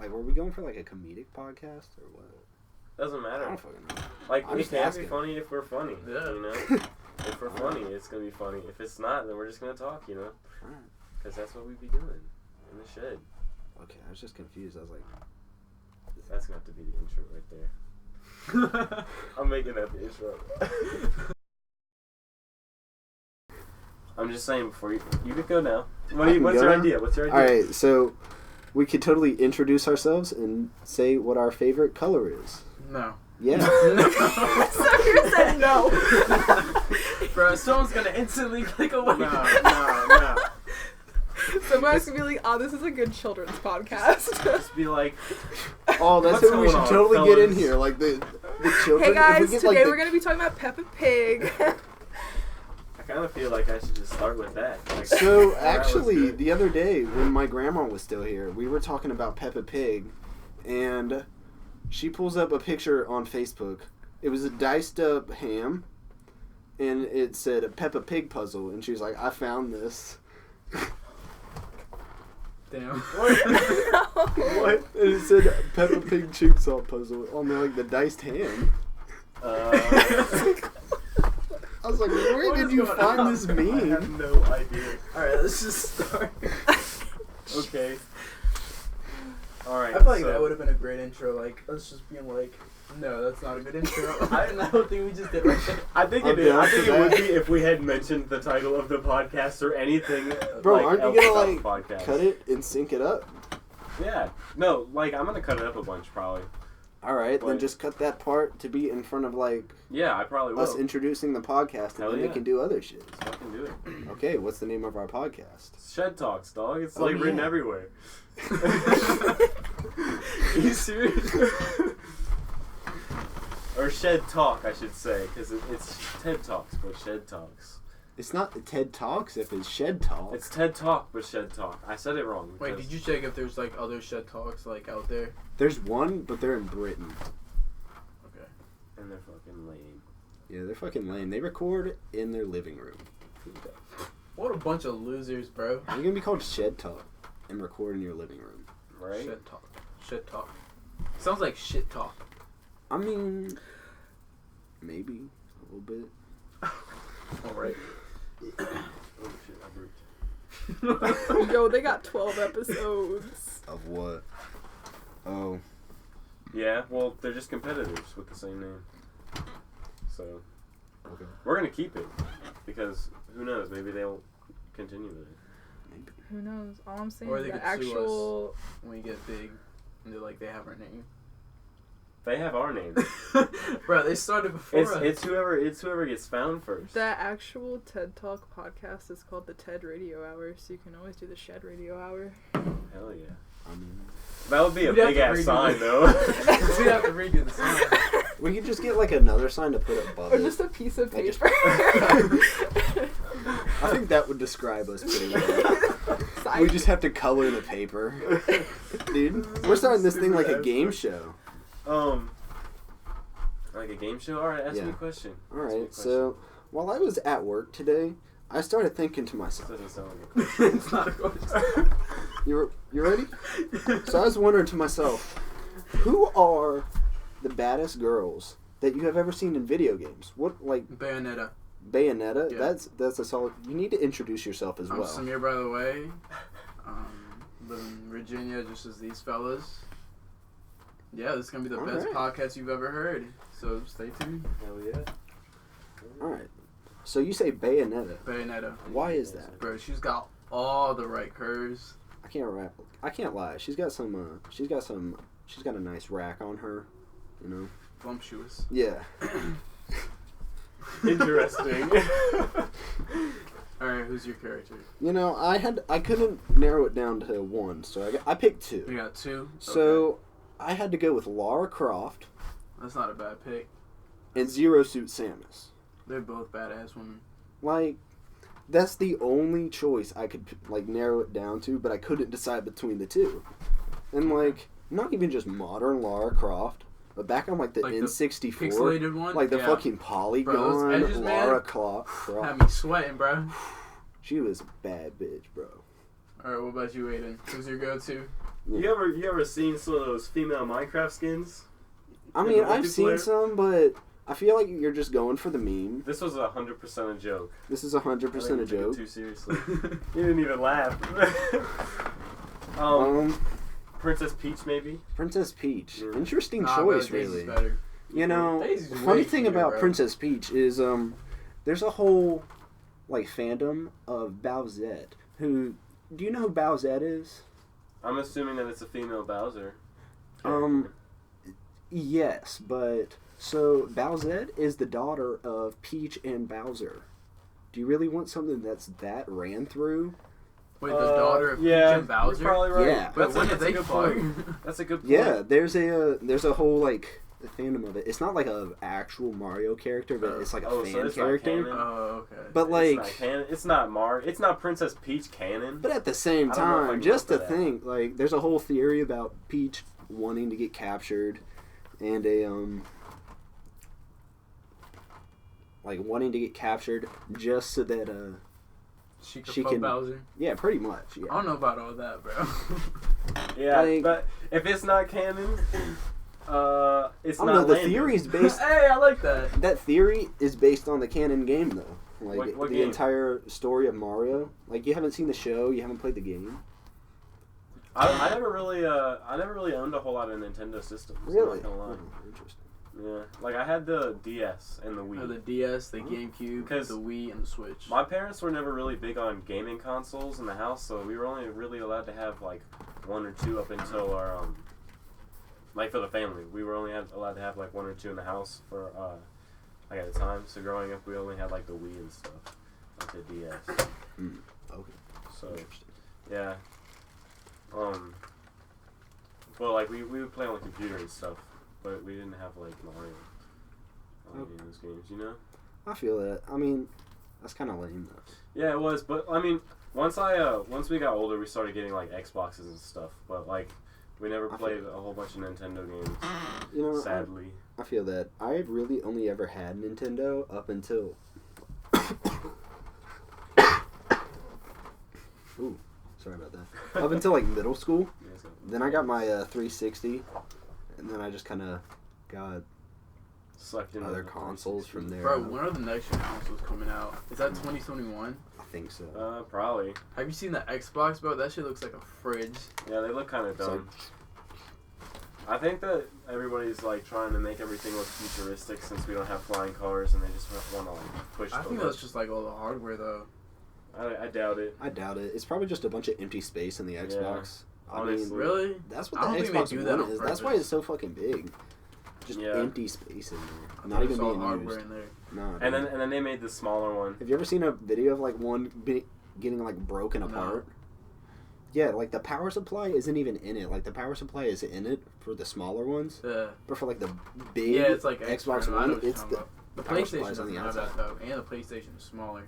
Like, were we going for, like, a comedic podcast or what? Doesn't matter. I don't fucking know. Like, I'm we just can't asking. be funny if we're funny, Yeah. you know? If we're funny, it's going to be funny. If it's not, then we're just going to talk, you know? Alright. Because that's what we be doing in the shed. Okay, I was just confused. I was like... That's going to have to be the intro right there. I'm making that the intro. I'm just saying before you could go now. What's your idea? What's your idea? Alright, so we could totally introduce ourselves and say what our favorite color is. No. Yeah. Sucker said no. Bro, someone's gonna instantly click away. No. Somebody's gonna be like, "Oh, this is a good children's podcast." Just be like, Oh, that's What's what we going should on, totally get in fellas? here. Like, the children... Hey guys, if we get, today like, we're gonna be talking about Peppa Pig. I kind of feel like I should just start with that. Like, So, that was actually, good. the other day, when my grandma was still here, we were talking about Peppa Pig, and she pulls up a picture on Facebook. It was a diced up ham, and it said a Peppa Pig puzzle, and she was like, I found this. Damn. What? And it said Peppa Pig jigsaw puzzle on the diced ham. I was like, where What did is you going find on? this I meme? have no idea. Alright, let's just start. Okay. Alright. I feel like that would have been a great intro. Like, us just being like, no, that's not a good intro. I don't think we just did right there. I think I'm it is. down I think for it would that. be if we had mentioned the title of the podcast or anything. Bro, like, aren't you else gonna, about the podcast. cut it and sync it up? Yeah. No, like, I'm gonna cut it up a bunch, probably. Alright, then What? just cut that part to be in front of, Yeah, I probably will. us introducing the podcast, and Hell then yeah. we can do other shit. Fucking do it. Okay, what's the name of our podcast? Shed Talks, dog. It's Oh, like written yeah. everywhere. Are you serious? Or Shed Talk, I should say, because it's TED Talks, but Shed Talks. It's not TED Talks if it's Shed Talk. It's TED Talk, but Shed Talk. I said it wrong. Wait, because- did you check if there's like other Shed Talks like out there? There's one, but they're in Britain. Okay. And they're fucking lame. Yeah, they're fucking lame. They record in their living room. What a bunch of losers, bro. You're gonna be called Shed Talk and record in your living room. Right? Shed Talk. Shit talk. Sounds like shit talk. I mean, maybe a little bit. Alright. Oh shit, I burped. Yo, they got 12 episodes. Of what? Oh, Yeah, well, they're just competitors with the same name. So, okay. we're gonna keep it. Because, who knows, maybe they'll continue with it. Maybe. Who knows? All I'm saying Or is they the could sue actual. When we get big, and they're like, they have our name. They have our name. Bro, they started before us. It's whoever gets found first. The actual TED Talk podcast is called the TED Radio Hour, so you can always do the Shed Radio Hour. Hell yeah. I mean, That would be a We'd have big to ass redo sign, the- though. We'd have to redo the sign. we could just get like another sign to put above Or it. just a piece of I just- paper. I think that would describe us pretty well. Sign- We just have to color the paper. Dude, we're starting this thing like a game show. Like a game show? Alright, ask me Yeah. a question. Ask me a Alright, question. so while I was at work today, I started thinking to myself. Doesn't sound like a question. It's not a question. You ready? So I was wondering to myself, who are the baddest girls that you have ever seen in video games? What, like Bayonetta. Bayonetta? Yeah. That's a solid. You need to introduce yourself as I'm well. Samir, by the way. Live in Virginia, just as these fellas. Yeah, this is gonna be the best Alright. podcast you've ever heard. So stay tuned. Hell yeah. All right. So you say Bayonetta. Bayonetta. Why is that? Bro, she's got all the right curves. I can't rap. I can't lie. She's got a nice rack on her. You know. Bumptuous. Yeah. Interesting. Alright, who's your character? You know, I couldn't narrow it down to one, so I picked You two. got two? So Okay. I had to go with Lara Croft That's not a bad pick. and Zero Suit Samus. They're both badass women. Like, that's the only choice I could like narrow it down to, but I couldn't decide between the two. And like, not even just modern Lara Croft, but back on like the Like the N64, Pixelated one? like the Yeah. fucking polygon Bro, those edges, man, Lara Had Croft. me sweating, bro. She was a bad bitch, bro. Alright, what about you, Aiden? Who's your go-to? You ever seen some of those female Minecraft skins? I in mean, the I've seen multiplayer? some, but I feel like you're just going for the meme. This was 100% a joke. This is 100% a I didn't take it joke. too seriously. You didn't even laugh. Princess Peach, maybe. Princess Peach. Yeah. Interesting Nah, choice, bro, Daisy's really. better. You know, Daisy's funny way thing cuter, about bro. Princess Peach is there's a whole like fandom of Bowsette. Who do you know who Bowsette is? I'm assuming that it's a female Bowser. Yes, but so Bowsette is the daughter of Peach and Bowser. Do you really want something that's that ran through? Wait, the daughter of yeah, Peach and Bowser? You're probably right. Yeah. But when did that's a they good fuck? point. That's a good point. Yeah, there's a whole like fandom of it. It's not like a actual Mario character, but it's like a so fan it's not character. canon? Oh, okay. But like, It's not It's not Princess Peach canon. but at the same I don't know if I time, can just go to for that. think, like, there's a whole theory about Peach wanting to get captured, and like wanting to get captured just so that She could she fuck can- Bowser. yeah, pretty much. I Yeah. don't know about all that, bro. Yeah, Like- but if it's not canon, it's I don't not. know. The Lando. theory's based. Hey, I like that. That theory is based on the canon game, though. Like What the game? entire story of Mario. Like you haven't seen the show, you haven't played the game. I never really owned a whole lot of Nintendo systems. I'm Really? not gonna lie. Oh, interesting. Yeah, like I had the DS and the Wii. Oh, the DS, the GameCube, 'Cause the Wii, and the Switch. My parents were never really big on gaming consoles in the house, so we were only really allowed to have like one or two up until our like for the family. We were only allowed to have like one or two in the house for like at a time. So growing up, we only had like the Wii and stuff, like the DS. Okay. So Interesting. yeah, but like we would play on the computer and stuff, but we didn't have like Mario on any of those games, you know. I feel that. I mean, that's kind of lame though. Yeah, it was, but I mean, once we got older, we started getting like Xboxes and stuff, but like we never I played feel- a whole bunch of Nintendo games. You know, Sadly, I feel that. I had really only ever had Nintendo up until. Ooh, sorry about that. Up until like middle school. Then I got my 360, and then I just kind of got sucked into other the consoles from there. Bro, when are the next gen consoles coming out? Is that 2021? I think so. Probably. Have you seen the Xbox, bro? That shit looks like a fridge. Yeah, they look kind of It's dumb. I think that everybody's like trying to make everything look futuristic since we don't have flying cars, and they just want to like push. I the think look. that's just like all the hardware, though. I doubt it. I doubt it. It's probably just a bunch of empty space in the Xbox. I mean, honestly. Really? that's I what don't the think they Xbox do that One on is. That's why purpose. it's so fucking big. Just Yeah. empty space in there, I not thought even it's all being hardware used. in there. No. And then they made the smaller one. Have you ever seen a video of like one getting like broken No. apart? Yeah, like the power supply isn't even in it. Like the power supply is in it for the smaller ones, Yeah. but for like the big Yeah, it's like Xbox external. I know One, what you're it's talking the about. The power PlayStation supply's on doesn't the have that outside. though, and the PlayStation is smaller.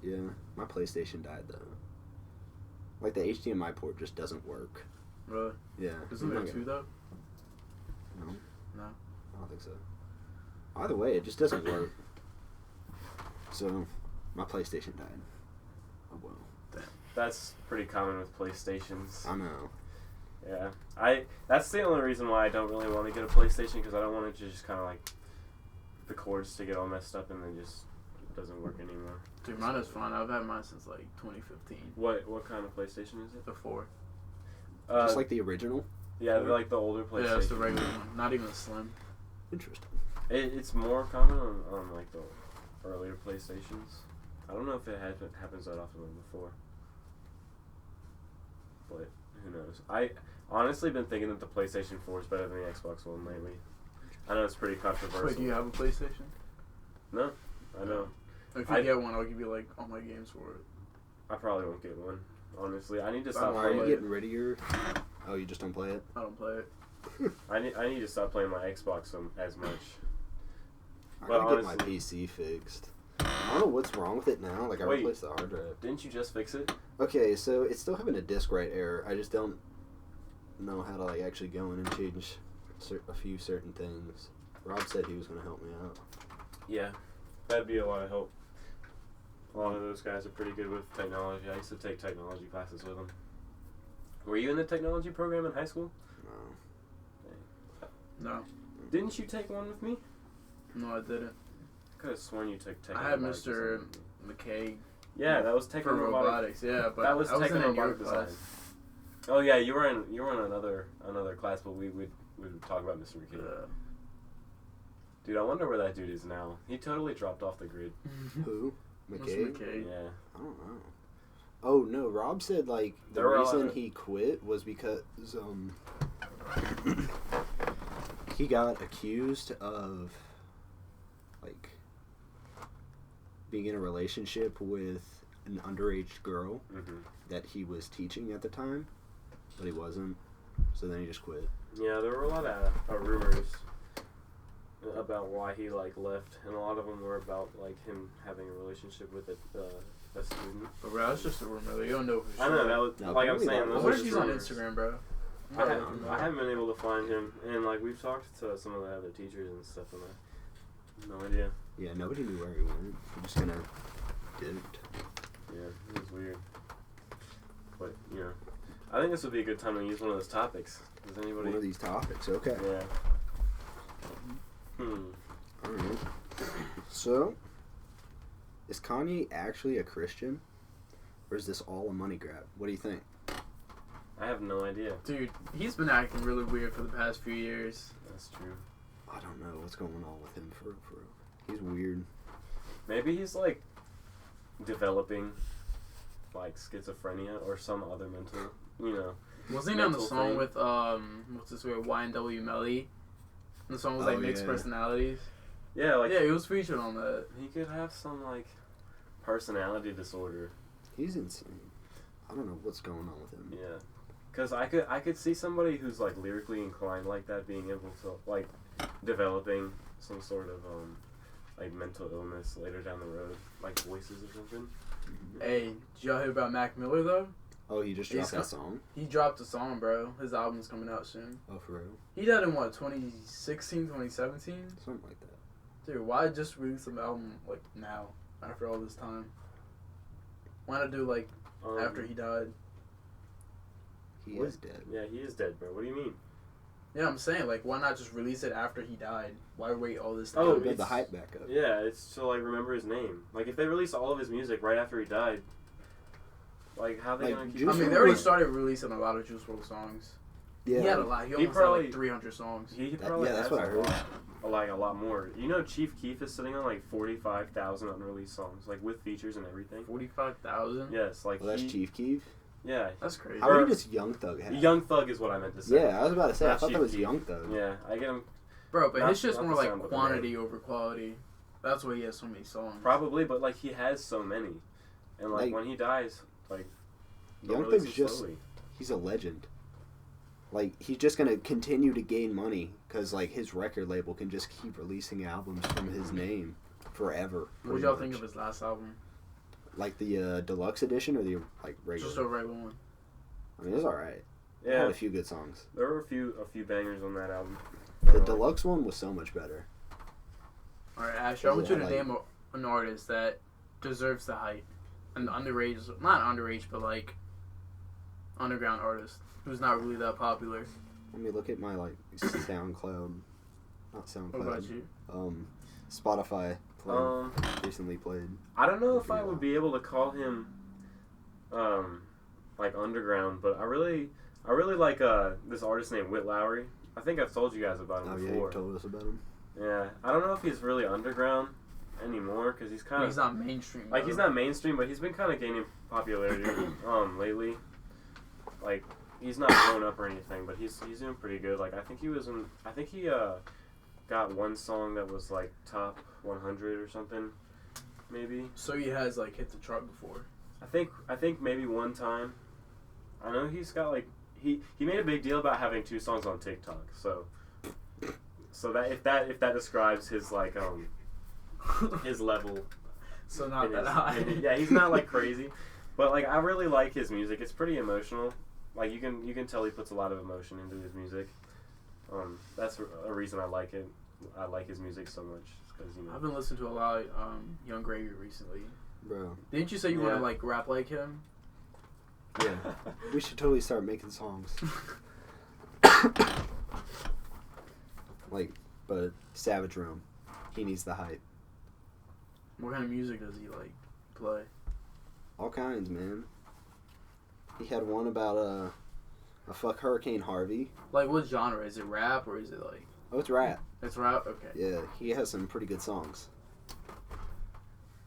Yeah, my PlayStation died though. Like the HDMI port just doesn't work. Really? Yeah. Isn't there Okay. two though? No. No. I don't think so. Either way, it just doesn't work. So, my PlayStation died. Oh well. That's pretty common with PlayStations. I know. Yeah, that's the only reason why I don't really want to get a PlayStation, because I don't want it to just kind of like the cords to get all messed up and then just it doesn't work anymore. Dude, mine is fine. I've had mine since like 2015. What kind of PlayStation is it? The 4. Just like the original. yeah, like the older PlayStation. Yeah, it's the regular one. Not even the slim. Interesting. It's more common on like the earlier PlayStations. I don't know if it happens that often before, but who knows? I honestly been thinking that the PlayStation 4 is better than the Xbox One lately. I know it's pretty controversial. Wait, do you have a PlayStation? No, I know. If you get one, I'll give you like all my games for it. I probably won't get one. Honestly, I need to Why stop Why are you playing. getting rid of your... Oh, you just don't play it? I don't play it. I need to stop playing my Xbox as much. I But gotta get my honestly- PC fixed. I don't know what's wrong with it now. Like, I Wait. replaced the hard drive. Didn't you just fix it? Okay, so it's still having a disk write error. I just don't know how to, like, actually go in and change a few certain things. Rob said he was going to help me out. Yeah, that'd be a lot of help. A lot of those guys are pretty good with technology. I used to take technology classes with them. Were you in the technology program in high school? No. No. Didn't you take one with me? No, I didn't. I could have sworn you took tech. I had robotics or Mr. something. McKay Yeah, that was tech for robotics. robotics. Yeah, but That was I was tech in and a robotic new design. class. Oh yeah, you were in another class, but we would talk about Mr. McKay. Dude, I wonder where that dude is now. He totally dropped off the grid. Who? Mr. McKay? McKay. Yeah. I don't know. Oh no, Rob said like the There were a lot reason of- he quit was because he got accused of like being in a relationship with an underage girl Mhm. that he was teaching at the time, but he wasn't. So then he just quit. Yeah, there were a lot of rumors about why he like left, and a lot of them were about like him having a relationship with a student. But bro, that's just a rumor. Like, you don't know for sure. I know that was No, like I'm probably saying. not. I Those wonder are if just he's on rumors. Instagram, bro. I haven't been able to find him, and like we've talked to some of the other teachers and stuff, and I have no idea. Yeah, nobody knew where he went. He just kind of didn't. Yeah, it was weird. But you know, I think this would be a good time to use one of those topics. Does anybody? One of these topics, okay. Yeah. Alright. So, is Kanye actually a Christian? Or is this all a money grab? What do you think? I have no idea. Dude, he's been acting really weird for the past few years. That's true. I don't know what's going on with him for real. He's weird. Maybe he's like developing like schizophrenia or some other mental, you know. Wasn't he on the Mental song thing. with what's this weird YNW Melly? And the song was Oh, like mixed yeah. personalities. Yeah, like Yeah, he was featured on that. he could have some like personality disorder. He's insane. I don't know what's going on with him. Yeah, because I could see somebody who's like lyrically inclined like that being able to like developing some sort of like mental illness later down the road, like voices or something. Hey, did y'all hear about Mac Miller though? Oh, he just He's dropped that got- song? He dropped a song, bro. His album's coming out soon. Oh, for real? He died in what, 2016, 2017? Something like that. Dude, why just release an album like now, after all this time? Why not do like after he died? He What? is dead. Yeah, he is dead, bro. What do you mean? Yeah, I'm saying like why not just release it after he died? Why wait all this time? Oh, Get the it's- hype back up. Yeah, it's to like remember his name. Like if they release all of his music right after he died, like how they Like, gonna keep? Juice I mean, WRLD they already was- started releasing a lot of Juice WRLD songs. Yeah. He had a lot. He He almost had probably- like 300 songs. He That- probably yeah, that's has what I heard. like a lot more. You know, Chief Keef is sitting on like 45,000 unreleased songs, like with features and everything. 45,000? Yes, like Well, that's he, Chief Keef. Yeah, That's crazy. How Or- many does Young Thug have? Young Thug is what I meant to say. Yeah, I was about to say. I Not thought Chief that was Keef. Young Thug. Yeah, I get him Bro, but Not- it's just not more the like sound, but the quantity over quality. That's why he has so many songs. probably, but like he has so many, and like Like- when he dies, like they'll Young release Thug's them just slowly. he's a legend. Like he's just gonna continue to gain money because like his record label can just keep releasing albums from his name forever. What pretty y'all think much. of his last album? Like the deluxe edition or the like regular? Just a regular one. I mean, it's all right. It Yeah, had a few good songs. there were a few bangers on that album. The Like, deluxe one was so much better. Alright, Ash, I want you to Like- name an artist that deserves the hype. An underage, not underage, but like underground artist who's not really that popular. Let me look at my like SoundCloud, not What SoundCloud. about you? Spotify Um, recently played. I don't know if I would be able to call him, like underground, but I really like this artist named Whit Lowry. I think I've told you guys about him Oh yeah, before. you told us about him. Yeah, I don't know if he's really underground anymore because he's kind He's of not mainstream. like though. he's not mainstream, but he's been kind of gaining popularity lately. Like he's not blown up or anything, but he's doing pretty good. Like I think he got one song that was like top 100 or something, maybe. So he has like hit the chart before. I think maybe one time. I know he's got like he made a big deal about having 2 songs on TikTok. So that if that describes his like his level. So not in that his- high. yeah, he's not like crazy, but like I really like his music. It's pretty emotional. Like you can tell he puts a lot of emotion into his music. That's a reason I like it. I like his music so much because I've been listening to a lot of Young Gravy recently. Bro. Didn't you say you want Yeah. to like rap like him? Yeah. We should totally start making songs. Like, but Savage Rome, he needs the hype. What kind of music does he like play? All kinds, man. He had one about a fuck Hurricane Harvey. Like, what genre? Is it rap or is it like? Oh, it's rap. It's rap. Okay. Yeah, he has some pretty good songs.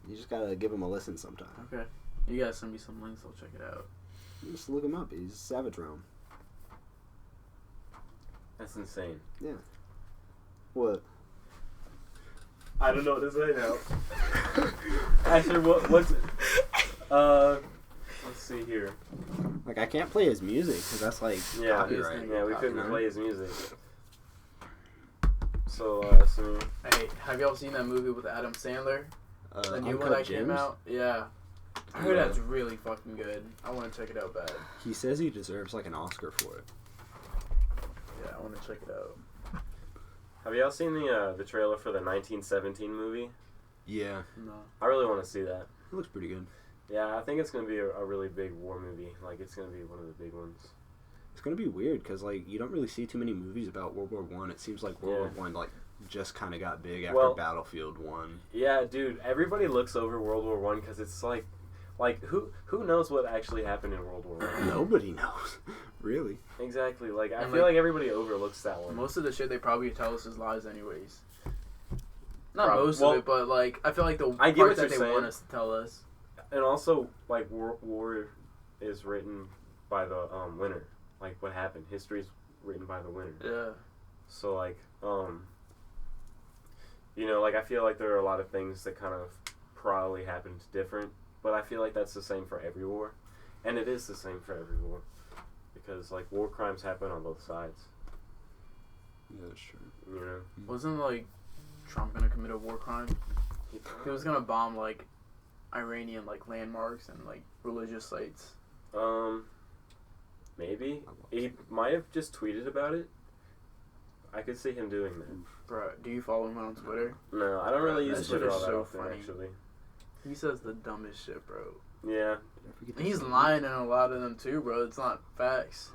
You just gotta give him a listen sometime. Okay. You guys send me some links. I'll check it out. Just look him up. He's Savage Rome. That's insane. What? I don't know what to say now. Actually, what's let's see here. Like, I can't play his music because that's like Yeah, copyright. yeah, we couldn't Copyright. play his music. So, Hey, have y'all seen that movie with Adam Sandler? The new one Uncut that came Gems? out? Yeah. I heard that's really fucking good. I want to check it out bad. He says he deserves like an Oscar for it. Yeah, I want to check it out. have y'all seen the trailer for the 1917 movie? Yeah, No. I really want to see that. it looks pretty good. Yeah, I think it's gonna be a really big war movie. Like, it's gonna be one of the big ones. It's gonna be weird because like you don't really see too many movies about World War One. It seems like World War One like just kind of got big after Battlefield 1. Yeah, dude, everybody looks over World War One because it's like who knows what actually happened in World War One? Nobody knows, really. Exactly. Like, I And, feel like, like everybody overlooks that one. Most of the shit they probably tell us is lies anyways. Not Prob- most well, of it, but like I feel like the I get part what that they you're want saying. us to tell us. And also, like, war is written by the winner. Like, what happened? History is written by the winner. Yeah. So, like, you know, like, I feel like there are a lot of things that kind of probably happened different, but I feel like that's the same for every war. And it is the same for every war. Because, like, war crimes happen on both sides. Yeah, that's true. You know? Wasn't like Trump gonna commit a war crime? He was gonna bomb like Iranian like landmarks and like religious sites. Maybe. He might have just tweeted about it. I could see him doing that. Bro, do you follow him on Twitter? No, I don't really That use shit Twitter is all that so often, funny. actually. He says the dumbest shit, bro. Yeah. And he's lying in a lot of them too, bro. It's not facts.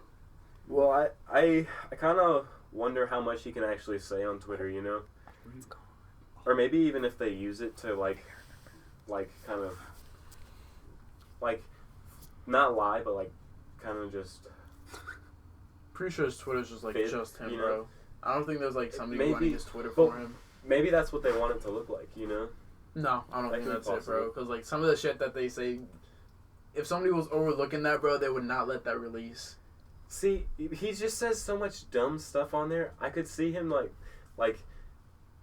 Well, I kind of wonder how much he can actually say on Twitter, you know? Or maybe even if they use it to, like kind of, like, not lie, but, like, kind of just... Pretty sure his Twitter's just like Fit, just him, you know? bro. I don't think there's like somebody Maybe, running his Twitter but- for him. Maybe that's what they want it to look like, you know? No, I don't That think could be that's it, bro. possible. Because like some of the shit that they say, if somebody was overlooking that, bro, they would not let that release. See, he just says so much dumb stuff on there. I could see him, like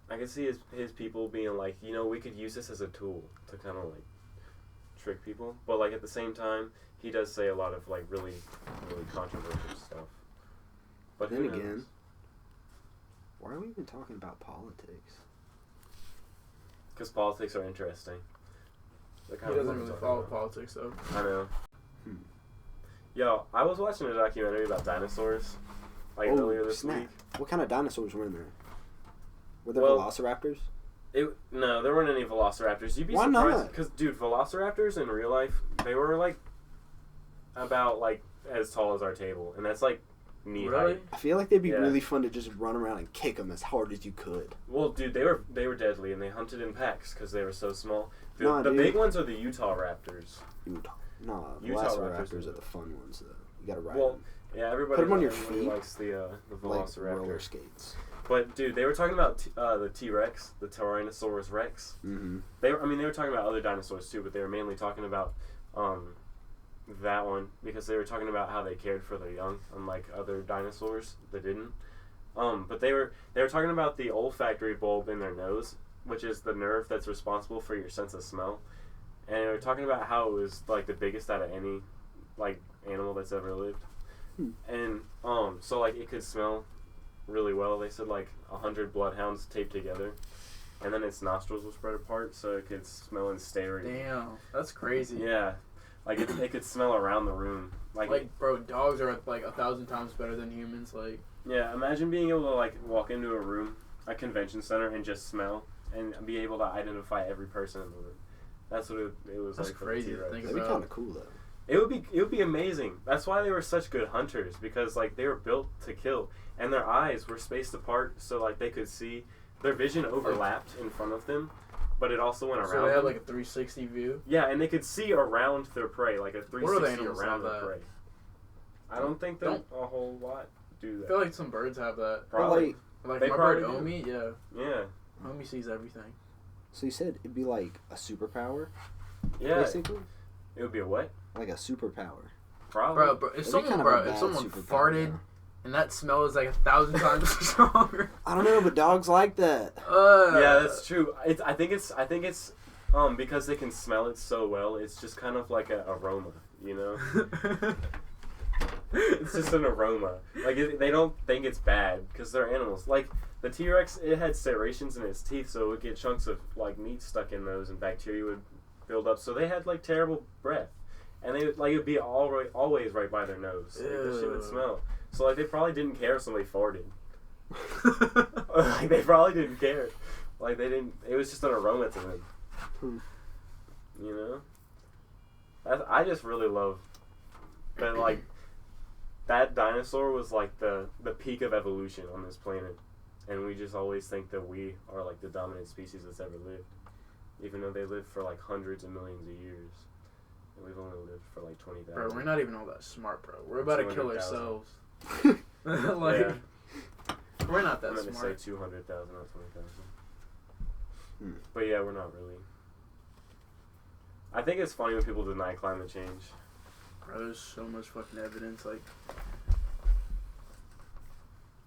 I could see his people being like, you know, we could use this as a tool to kind of, like, trick people. But, like, at the same time, he does say a lot of, like, really, really controversial stuff. But Then who knows? again, why are we even talking about politics? Because politics are interesting. They're He kind of doesn't fun to really talk follow about. politics though. I know. Hmm. Yo, I was watching a documentary about dinosaurs, like, Oh, earlier this snap. week. What kind of dinosaurs were in there? Were there Well, velociraptors? No, there weren't any velociraptors. You'd be Why surprised. not? Because, dude, velociraptors in real life, they were, like, about, like, as tall as our table. And that's, like, knee Really? height. I feel like they'd be Yeah. really fun to just run around and kick them as hard as you could. Well, dude, they were deadly, and they hunted in packs because they were so small. The, Nah, the dude. big ones are the Utah raptors. Utah. No, Utah raptors velociraptors are are the fun ones, though. You gotta ride Well, them. yeah, everybody, Put 'em on your everybody feet. likes the Like roller velociraptor. skates. But, dude, they were talking about the T-Rex, the Tyrannosaurus Rex. Mm-hmm. They were talking about other dinosaurs too, but they were mainly talking about that one because they were talking about how they cared for their young, unlike other dinosaurs that didn't. But they were talking about the olfactory bulb in their nose, which is the nerve that's responsible for your sense of smell. And they were talking about how it was like the biggest out of any like animal that's ever lived. Hmm. And so like it could smell really well. They said like 100 bloodhounds taped together. And then its nostrils were spread apart so it could smell in stereo. Damn, that's crazy. Yeah. Like it could smell around the room. Like, bro, dogs are like 1,000 times better than humans. Like, Yeah, imagine being able to like walk into a room, a convention center, and just smell and be able to identify every person in the room. That's what it was That's like crazy for to the T-Rex. think That'd be about. kind of cool, though. It would be amazing. That's why they were such good hunters, because like they were built to kill, and their eyes were spaced apart so like they could see. Their vision overlapped in front of them, but it also went around. So they had them. like a 360 view. Yeah, and they could see around their prey, like a What are the 360 animals around have their that? prey. I don't think that a whole lot do I that. feel like some birds have that. Probably. Like They my bird probably Omi, yeah. Yeah. Omi sees everything. So you said it'd be like a superpower, Yeah. basically? It would be a what? Like a superpower. Probably. Bro, if That'd be someone, kind of a bro, if bad someone superpower, farted though. and that smell is like 1,000 times stronger. I don't know, but dogs like that. Yeah, that's true. I think it's because they can smell it so well. It's just kind of like an aroma, you know. It's just an aroma. Like they don't think it's bad because they're animals. Like the T-Rex, it had serrations in its teeth, so it would get chunks of like meat stuck in those, and bacteria would build up. So they had like terrible breath, and they would, like it would be always right by their nose. Like, the shit would Ew. smell. So like they probably didn't care if somebody farted. Like they probably didn't care. Like they didn't. It was just an aroma to them. Hmm. You know. I just really love that. Like that dinosaur was like the peak of evolution on this planet, and we just always think that we are like the dominant species that's ever lived, even though they lived for like hundreds of millions of years, and we've only lived for like 20,000. Bro, we're not even all that smart, bro. We're about to kill 200,000. ourselves. Like, Yeah. we're not I'm that gonna smart. say 200,000, not 20,000. Hmm. But yeah, we're not really. I think it's funny when people deny climate change. Bro, there's so much fucking evidence. Like,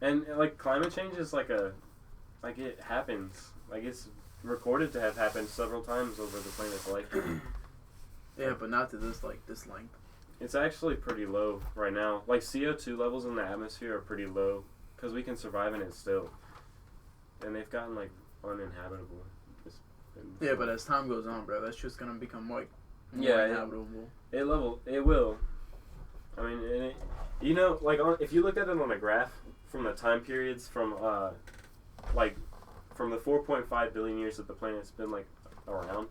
And like climate change is like it happens. Like it's recorded to have happened several times over the planet's lifetime. yeah, but not to this length. It's actually pretty low right now. Like CO2 levels in the atmosphere are pretty low because we can survive in it still. And they've gotten like uninhabitable. Yeah, but as time goes on, bro, that's just gonna become like more Yeah, inhabitable. It will. I mean, you know, like if you look at it on a graph from the time periods from from the 4.5 billion years that the planet's been like around,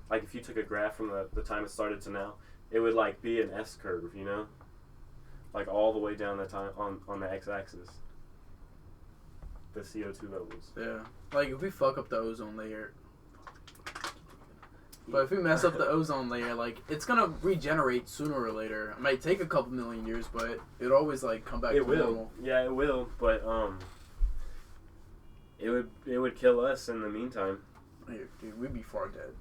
like if you took a graph from the time it started to now, it would like be an S curve, you know, like all the way down the time on the x-axis. The CO2 levels. Yeah, like if we fuck up the ozone layer. But if we mess up the ozone layer, like, it's gonna regenerate sooner or later. It might take a couple million years, but it'll always, like, come back to normal. Yeah, it will. But it would kill us in the meantime. Hey, dude, we'd be far dead.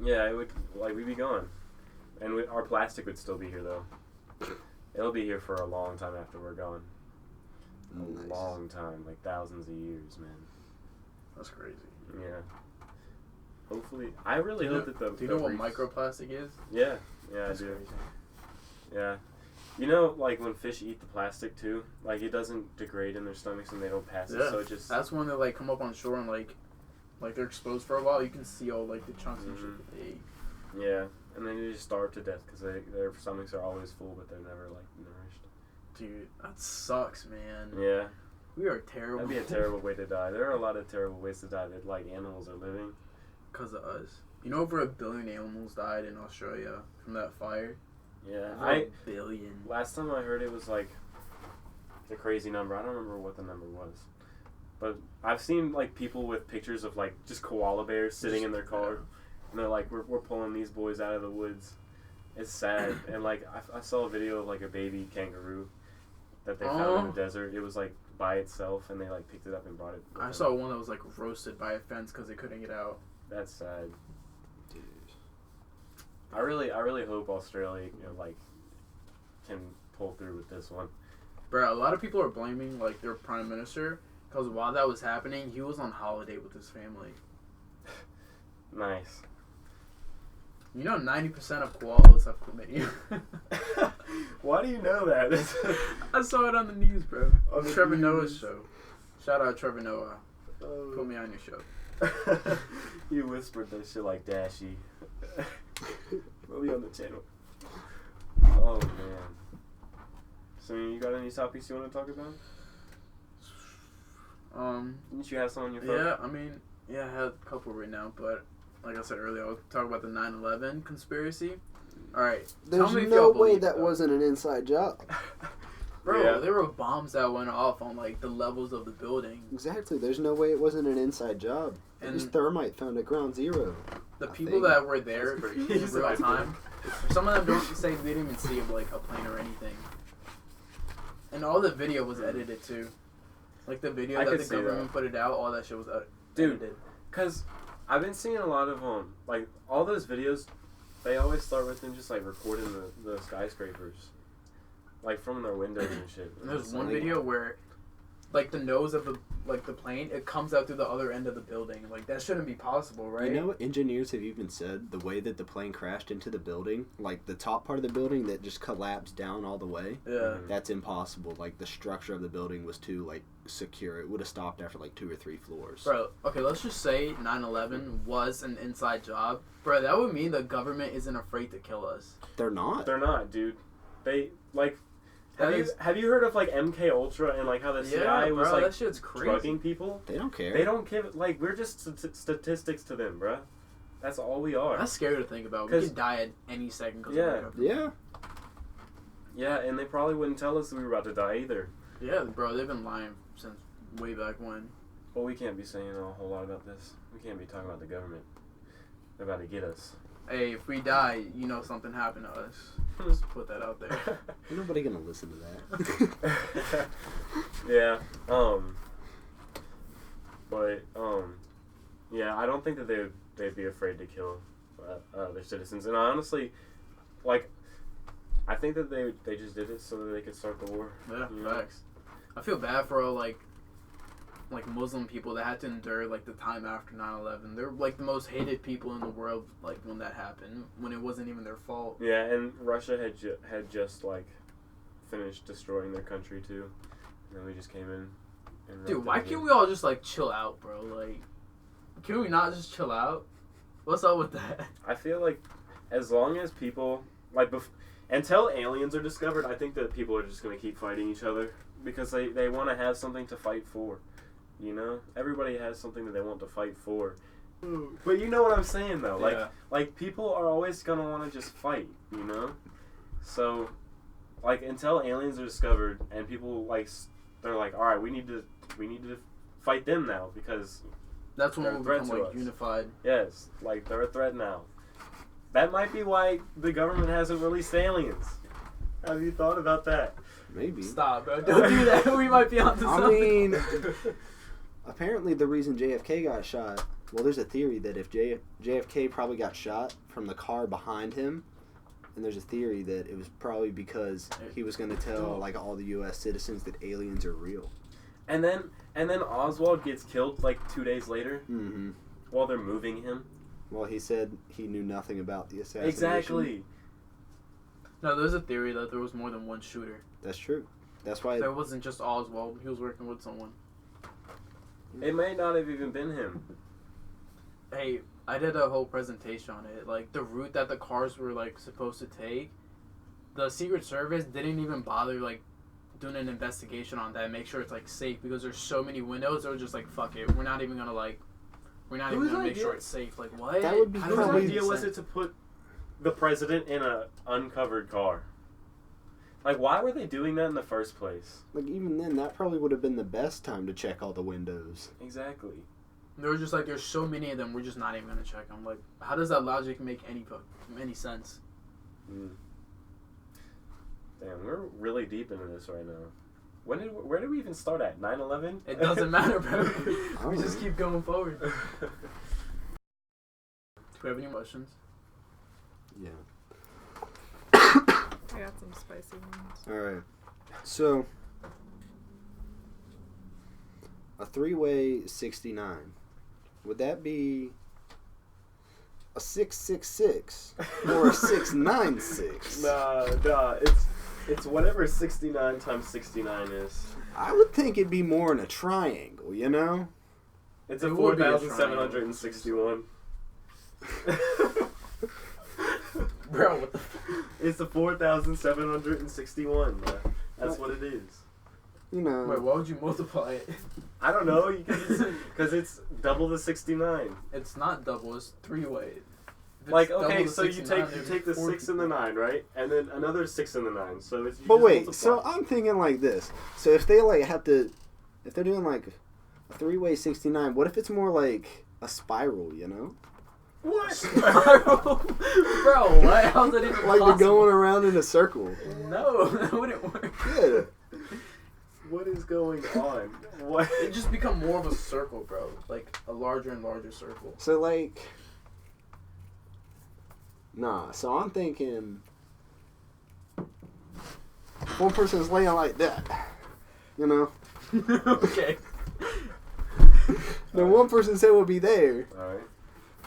Yeah, it would. Like we'd be gone, and our plastic would still be here though. It'll be here for a long time after we're gone. Nice. Long time, like thousands of years, man. That's crazy. Yeah. Hopefully, I really hope that the. Do you the know what reefs- microplastic is? Yeah, I That's do. crazy. Yeah. You know, like when fish eat the plastic too, like it doesn't degrade in their stomachs and they don't pass it, Yeah. so it just. That's when they, like, come up on shore and, like they're exposed for a while. You can see all, like, the chunks and shit that they ate. Yeah, and then they just starve to death because their stomachs are always full, but they're never like nourished. Dude, that sucks, man. Yeah, We are terrible. that'd be a terrible way to die. There are a lot of terrible ways to die that like animals are living. Because of us. You know, over 1 billion animals died in Australia from that fire? Yeah, Over 1 billion. last time I heard it was like a crazy number. I don't remember what the number was, but I've seen like people with pictures of like just koala bears sitting in their car, and they're like, we're pulling these boys out of the woods. It's sad, and like I saw a video of like a baby kangaroo that they found in the desert. It was like by itself, and they like picked it up and brought it. with I them. saw one that was, like, roasted by a fence because they couldn't get out. That's sad. Dude. I really hope Australia, like, can pull through with this one. Bro, a lot of people are blaming, like, their prime minister because while that was happening, he was on holiday with his family. Nice. You know 90% of koalas have chlamydia. Why do you know that? I saw it on the news, bro. On the Trevor news. Noah's show. Shout out Trevor Noah. Put me on your show. You whispered that shit like Dashy. Put me on the channel. Oh man. So you got any topics you want to talk about? Didn't you have some on your phone? Yeah, I mean, I had a couple right now, but like I said earlier, I'll talk about the 9/11 conspiracy. All right, There's tell me if no y'all way believe that though. wasn't an inside job. Bro, Yeah. there were bombs that went off on like the levels of the building. Exactly. There's no way it wasn't an inside job. It was And- thermite found at ground zero. The I people think that were there that's in pretty real easy. time, some of them don't say they didn't even see like a plane or anything. And all the video was edited too. Like the video I that could the see government put it out, all that shit was Dude. edited. Cause I've been seeing a lot of like all those videos. They always start with them just like recording the skyscrapers, like from their windows and shit. And there's It's one like- video where, like the nose of the plane, it comes out through the other end of the building. Like that shouldn't be possible, right? You know what engineers have even said? The way that the plane crashed into the building, like the top part of the building that just collapsed down all the way, Yeah. that's impossible. Like the structure of the building was too like secure. It would have stopped after like 2 or 3 floors. Bro, okay, let's just say 9/11 was an inside job. Bro, that would mean the government isn't afraid to kill us. They're not. They're not, dude. They like. That Have you is- have you heard of like MK Ultra and like how the Yeah, CIA was bro, like that shit's crazy. drugging people? They don't care. They don't give like we're just statistics to them, bruh. That's all we are. That's scary to think about. We 'Cause- could die at any second because Yeah. of the government. Yeah. Yeah, and they probably wouldn't tell us that we were about to die either. Yeah, bro, they've been lying since way back when. Well, we can't be saying a whole lot about this. We can't be talking about the government. They're about to get us. Hey, if we die, you know something happened to us. Just put that out there. Ain't nobody gonna listen to that. Yeah. But yeah, I don't think that they'd be afraid to kill their citizens. And honestly, like, I think that they just did it so that they could start the war. Yeah, You know? facts. I feel bad for all, like Muslim people that had to endure like the time after 9/11. They're like the most hated people in the world. Like when that happened, when it wasn't even their fault. Yeah, and Russia had just like finished destroying their country too, and then we just came in. And Dude, wrecked why it can't again. we all just like chill out, bro? Like, can we not just chill out? What's up with that? I feel like as long as people like until aliens are discovered, I think that people are just gonna keep fighting each other because they want to have something to fight for. You know, everybody has something that they want to fight for. But you know what I'm saying though, Yeah. like people are always gonna want to just fight. You know, so like until aliens are discovered and people like they're like, all right, we need to fight them now because That's when They're a we'll threat become to like us. unified. yes, like they're a threat now. That might be why the government hasn't released aliens. Have you thought about that? Maybe. Stop, bro. Don't do that. We might be onto I something. mean, apparently the reason JFK got shot, well, there's a theory that if JFK probably got shot from the car behind him, and there's a theory that it was probably because he was going to tell like all the U.S. citizens that aliens are real. And then Oswald gets killed like 2 days later Mm-hmm. while they're moving him. Well, he said he knew nothing about the assassination. Exactly. No, there's a theory that there was more than one shooter. That's true. That's why. That wasn't just Oswald. He was working with someone. It may not have even been him. Hey, I did a whole presentation on it. Like, the route that the cars were, like, supposed to take, the Secret Service didn't even bother, like, doing an investigation on that and make sure it's, like, safe because there's so many windows. They were just like, fuck it. We're not even gonna, like, we're not even Whose gonna make idea- sure it's safe. Like, what? That would be How Whose does that probably make idea was sense? it to put the president in a uncovered car? Like, why were they doing that in the first place? Like, even then, that probably would have been the best time to check all the windows. Exactly. They were just like, there's so many of them, we're just not even gonna check them. Like, how does that logic make any sense? Mm. Damn, we're really deep into this right now. Where did we even start at? 9/11? It doesn't matter, bro. I We don't just know. keep going forward. Do we have any questions? Yeah. I got some spicy ones. All right. So, a three-way 69. Would that be a 666 or a 696? Nah, it's whatever 69 times 69 is. I would think it'd be more in a triangle, you know? It's It a would be a 4,761. Bro, what the It's a 4,761. That's what it is. You know. Wait, why would you multiply it? I don't know, because it's double the 69. It's not double, it's three-way. If Like, it's double okay, the so you 69, take there's the 4 6 and the people. 9, right? And then another 6 and the 9. So it's. You But just wait, multiply. so I'm thinking like this. So if they like have to, if they're doing like a 3-way 69, what if it's more like a spiral? You know, What? Bro, what? How's that even like possible? they're going around in a circle. No, that wouldn't work. Yeah. What is going on? What? It just become more of a circle, bro. Like a larger and larger circle. So like, nah. So I'm thinking, one person's laying like that, you know. Okay. Then one person's head will be there, Alright.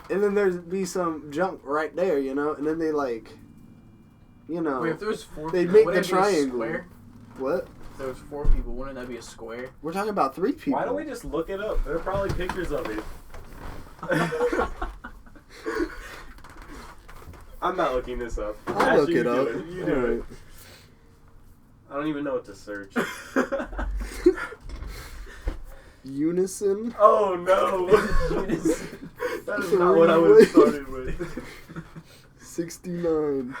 and then there'd be some junk right there, you know. And then they like, you know, Wait, if there was 4 They people, make wouldn't the it be a triangle. square? what? If there was 4 people, wouldn't that be a square? We're talking about 3 people. Why don't we just look it up? There are probably pictures of it. I'm not looking this up. I'll Actually, look it you up. do it. You do Alright. it. I don't even know what to search. Unison. Oh no! Unison. That is not what I would have started with. 69.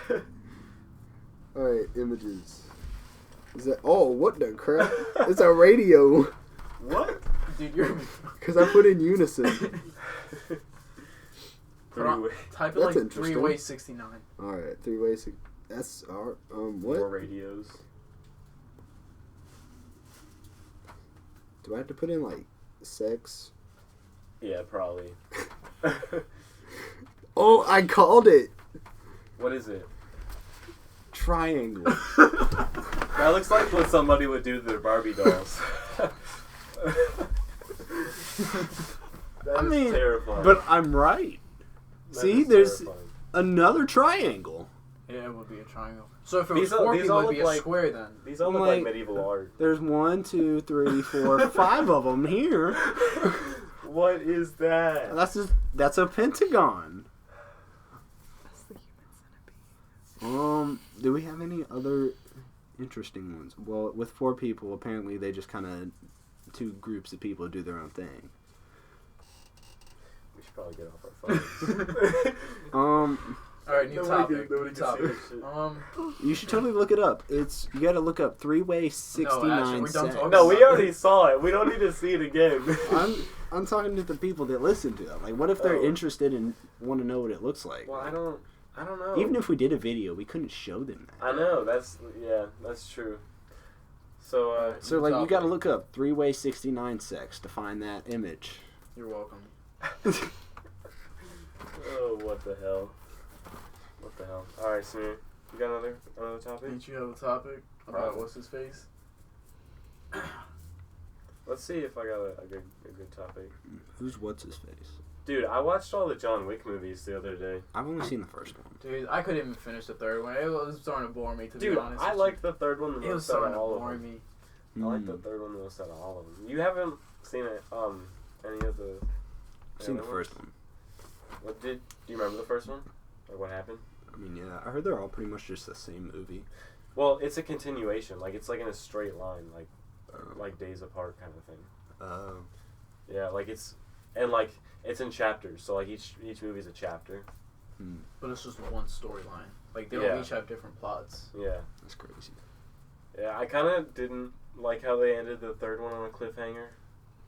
Alright, images. Is that? Oh, what the crap? It's a radio. What? Dude, you're. Because I put in unison. Three-way. Type it That's like interesting. 3-way 69. Alright, 3-way. That's our. What? More radios. Do I have to put in like sex? Yeah, probably. Oh, I called it. What is it? Triangle. That looks like what somebody would do to their Barbie dolls. That I is mean, terrifying. but I'm right. That See, is there's terrifying. another triangle. Yeah, it would be a triangle. So if it These was all- 4 these people, all it'd be a look like- square then. These all look like- like medieval art. There's 1, 2, 3, 4, 5 of them here. What is that? That's a pentagon. That's the human centipede. Do we have any other interesting ones? Well, with 4 people, apparently they just kind of 2 groups of people do their own thing. We should probably get off our phones. Alright, new Nobody topic. can New see topic. this shit. You should totally look it up. You got to look up 3-way 69 actually, we're done sex. talking No, we already saw it. We don't need to see it again. I'm talking to the people that listen to it. Like, what if they're Oh. interested and want to know what it looks like? Well, I don't know. Even if we did a video, we couldn't show them that. I know, that's true. So, So, like, you got to look up 3-way 69 sex to find that image. You're welcome. oh, what the hell? What the hell? Alright, Samir, you got another topic? Didn't you have a topic about Probably. what's his face? Let's see if I got a good topic. Who's what's his face? Dude, I watched all the John Wick movies the other day. I've only seen the first one. Dude, I couldn't even finish the 3rd one. It was starting to bore me, to Dude, be honest. I with liked the third one the you. It was most out starting of to all of bore them. me. I like the third one the most out of all of them. You haven't seen it, any of the... I've seen the other first ones? one. Do you remember the first one? Like what happened? I mean, yeah, I heard they're all pretty much just the same movie. Well, it's a continuation. Like it's like in a straight line, like days apart kind of thing. Yeah, like it's in chapters. So like each movie's a chapter. But it's just one storyline. Like, they Yeah. don't each have different plots. Yeah. That's crazy. Yeah, I kind of didn't like how they ended the third one on a cliffhanger.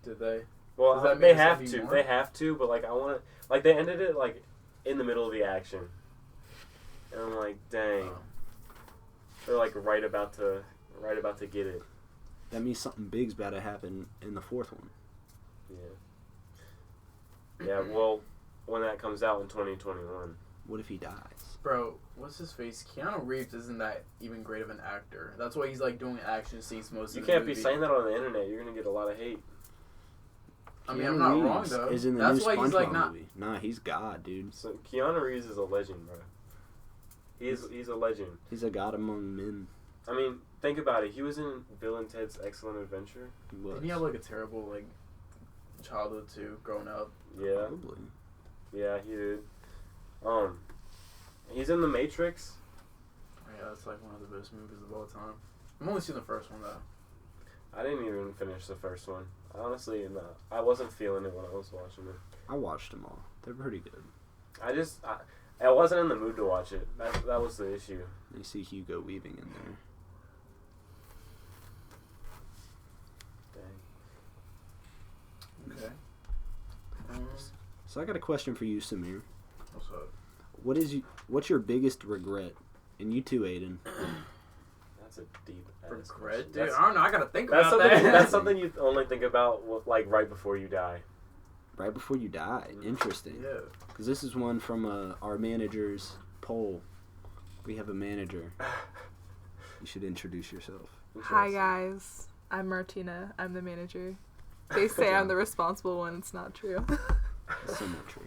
Did they? Well, Does that they mean there's have gonna to. be more? They have to, but like I want to. Like they ended it like in the middle of the action, and I'm like, dang, Oh. they're like right about to get it. That means something big's about to happen in the 4th one. Yeah. Yeah. Well, when that comes out in 2021. What if he dies? Bro, what's his face? Keanu Reeves isn't that even great of an actor. That's why he's like doing action scenes most You of the can't be movie. saying that on the internet. You're gonna get a lot of hate. I mean, Keanu I'm not wrong Reeves though. Is in the That's new why SpongeBob he's like not. movie. Nah, he's God, dude. So Keanu Reeves is a legend, bro. He's a legend. He's a god among men. I mean, think about it. He was in Bill and Ted's Excellent Adventure. He was. Didn't he have like a terrible like childhood too, growing up? Yeah. Probably. Yeah, he did. He's in The Matrix. Oh, yeah, that's like one of the best movies of all time. I've only seen the first one though. I didn't even finish the first one. Honestly, no. I wasn't feeling it when I was watching it. I watched them all. They're pretty good. I wasn't in the mood to watch it. That was the issue. You see Hugo Weaving in there. Dang. Okay. So I got a question for you, Samir. What's up? What's your biggest regret? And you too, Aiden. That's a deep ass Regret, question. dude. I don't know. I gotta think That's about something. that. That's something you only think about like right before you die. Right before you die. Interesting. Yeah. Because this is one from our manager's poll. We have a manager. You should introduce yourself. Hi guys, I'm Martina. I'm the manager. They say I'm the responsible one. It's not true. That's somewhat true.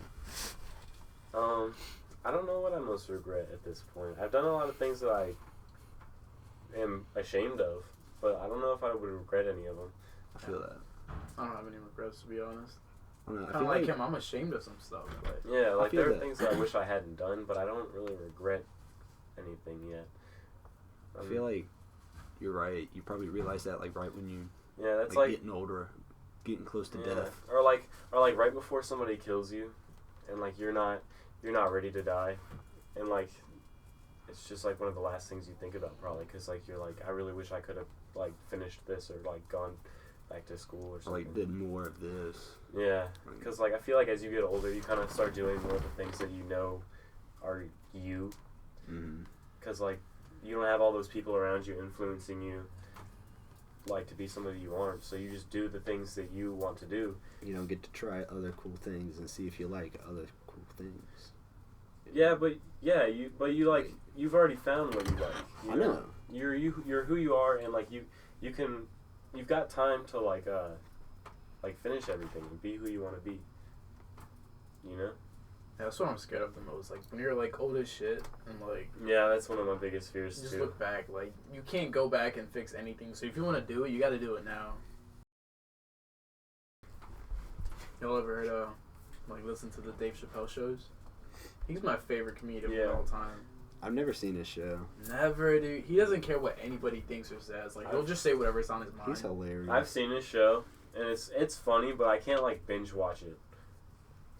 I don't know what I most regret at this point. I've done a lot of things that I am ashamed of, but I don't know if I would regret any of them. I feel that. I don't have any regrets, to be honest. I don't know. I Kind feel of like him. I'm ashamed of some stuff, but Yeah, like feel there are that. things that I wish I hadn't done, but I don't really regret anything yet. I feel like you're right. You probably realize that like right when you yeah, that's like like getting older, getting close to yeah. death. or like right before somebody kills you, and like you're not ready to die, and like it's just like one of the last things you think about probably, because like you're like, I really wish I could have like finished this or like gone back to school or Or something. like did more of this. Yeah, because like I feel like as you get older, you kind of start doing more of the things that you know are you, Mm-hmm. because like you don't have all those people around you influencing you like to be somebody you aren't, so you just do the things that you want to do. You don't get to try other cool things and see if you like other cool things. Yeah, but you like, you've already found what you like. You I know. You're who you are, and like you've got time to like finish everything and be who you want to be. You know? yeah, that's what I'm scared of the most. Like when you're like old as shit and like Yeah, that's one of my biggest fears just too. look back, like you can't go back and fix anything. So if you want to do it, you got to do it now. Y'all ever heard like listen to the Dave Chappelle shows? He's my favorite comedian Yeah. of all time. I've never seen his show. Never, dude. He doesn't care what anybody thinks or says. Like he'll just say whatever's on his mind. He's hilarious. I've seen his show, and it's funny, but I can't like binge watch it.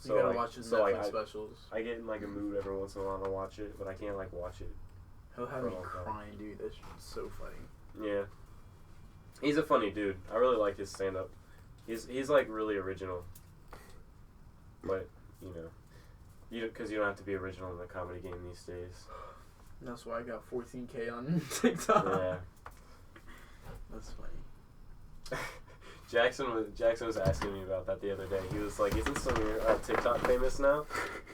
You gotta like, watch his so, Netflix like, specials. I get in like a mood every once in a while to watch it, but I can't like watch it. He'll have for a me long time. crying, dude. That's so funny. Yeah, he's a funny dude. I really like his stand up. He's like really original, but because you don't have to be original in the comedy game these days. And that's why I got 14K on TikTok. Yeah. That's funny. Jackson was asking me about that the other day. He was like, "Isn't Samir TikTok famous now?"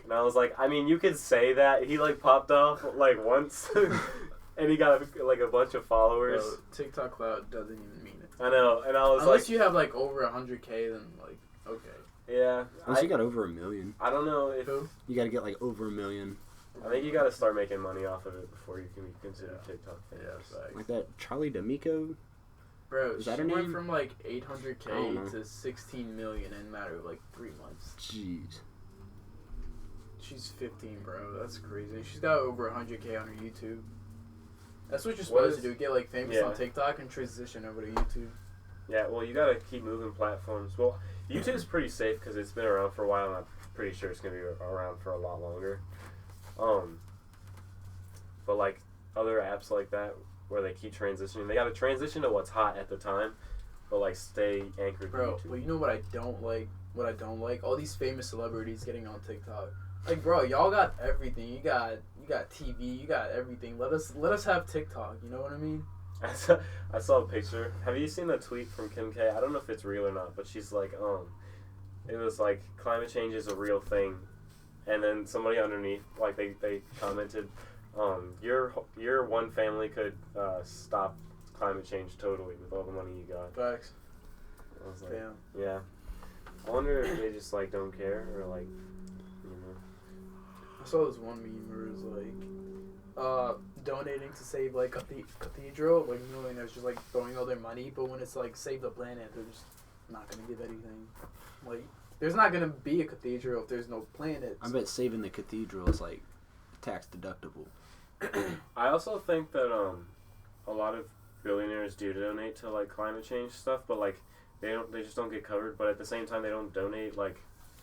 And I was like, "I mean, you could say that." He like popped off like once, and he got like a bunch of followers. Bro, TikTok cloud doesn't even mean it. I know, and I was Unless like, you have like over 100K, then like okay. "Yeah." Once you got over 1 million, I don't know if Who? you got to get like over 1 million. I think you got to start making money off of it before you can be considered Yeah. TikTok Yeah, famous. facts. Like that Charlie D'Amico. Bro, Is she that her went name? from like I don't know. 800K to 16 million in a matter of like 3 months. Jeez. She's 15, bro. That's crazy. She's got over 100K on her YouTube. That's what you're What supposed is- to do. Get like famous Yeah. on TikTok and transition over to YouTube. Yeah, well, you gotta keep moving platforms. Well, YouTube's pretty safe because it's been around for a while, and I'm pretty sure it's gonna be around for a lot longer. But like other apps like that, where they keep transitioning, they gotta transition to what's hot at the time, but like stay anchored Bro, to well, YouTube. you know what I don't like? What I don't like? All these famous celebrities getting on TikTok. Like, bro, y'all got everything. You got TV. You got everything. Let us have TikTok. You know what I mean? I saw a picture. Have you seen the tweet from Kim K? I don't know if it's real or not, but she's like, it was like, climate change is a real thing, and then somebody underneath, like they commented, your one family could stop climate change totally with all the money you got. Facts. I was like, Damn. yeah. I wonder if they just like don't care or like, you know. I saw this one meme where it was like, donating to save like cathedral, like millionaires just like throwing all their money, but when it's like save the planet, they're just not gonna give anything. Like, there's not gonna be a cathedral if there's no planets. I bet saving the cathedral is like tax deductible. I also think that a lot of billionaires do donate to like climate change stuff, but like they just don't get covered. But at the same time, they don't donate like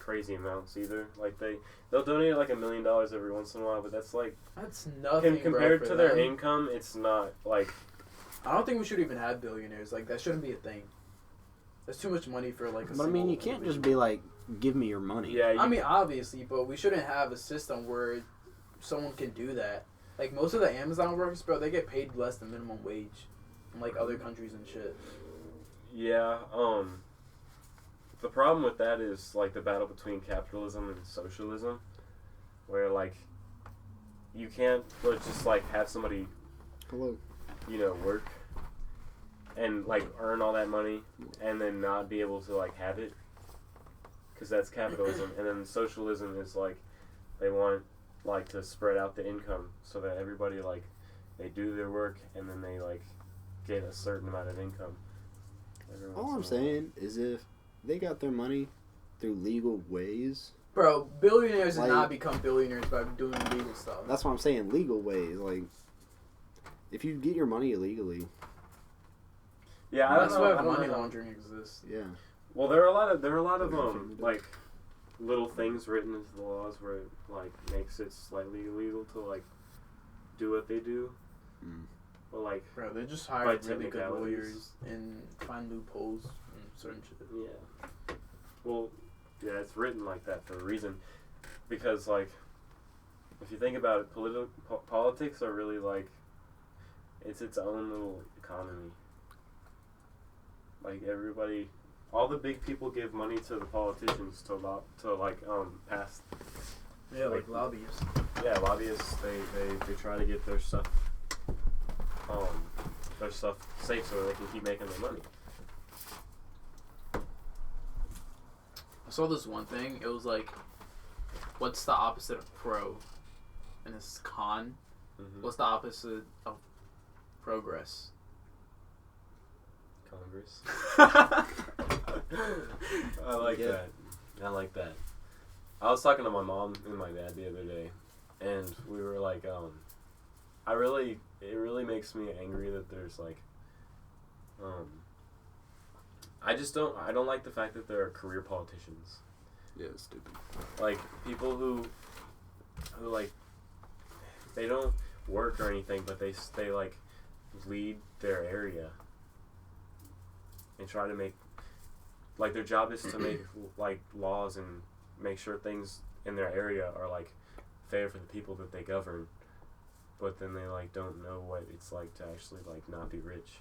crazy amounts either. Like they'll donate like $1 million every once in a while, but that's like That's nothing, compared bro, to for their them. income, it's not like. I don't think we should even have billionaires. Like, that shouldn't be a thing. That's too much money for, like, a But I mean, you can't just be like, give me your money. Yeah, I mean, obviously, but we shouldn't have a system where someone can do that. Like, most of the Amazon workers, bro, they get paid less than minimum wage in, like, other countries and shit. yeah. The problem with that is like the battle between capitalism and socialism, where like you can't just like have somebody, Hello. work and like earn all that money and then not be able to like have it, because that's capitalism. And then socialism is like they want like to spread out the income so that everybody like they do their work and then they like get a certain amount of income every once All in a I'm while. saying is if they got their money through legal ways, Bro, billionaires Like- did not become billionaires by doing legal stuff. that's what I'm saying. Legal ways, like if you get your money illegally, Yeah, I don't That's know. why I don't money know. laundering exists. yeah. Well, there are a lot of Okay. like little things written into the laws where it like makes it slightly illegal to like do what they do. Mm. But like Bro, they just By hire really good technicalities. lawyers and find loopholes and certain shit. yeah. Well, yeah, it's written like that for a reason, because like if you think about it, politics are really like it's its own little economy. Like everybody, all the big people give money to the politicians to pass. Yeah, like lobbyists. Yeah, lobbyists. They try to get their stuff safe so they can keep making their money. I saw this one thing. It was like, what's the opposite of pro? And it's con. Mm-hmm. What's the opposite of progress? Congress. I like Yeah. that. I like that. I was talking to my mom and my dad the other day, and we were like, it really makes me angry that there's like, I don't like the fact that there are career politicians. Yeah, it's stupid. Like people who like, they don't work or anything, but they like lead their area and try to make, like, their job is to make like laws and make sure things in their area are like fair for the people that they govern, but then they like don't know what it's like to actually like not be rich.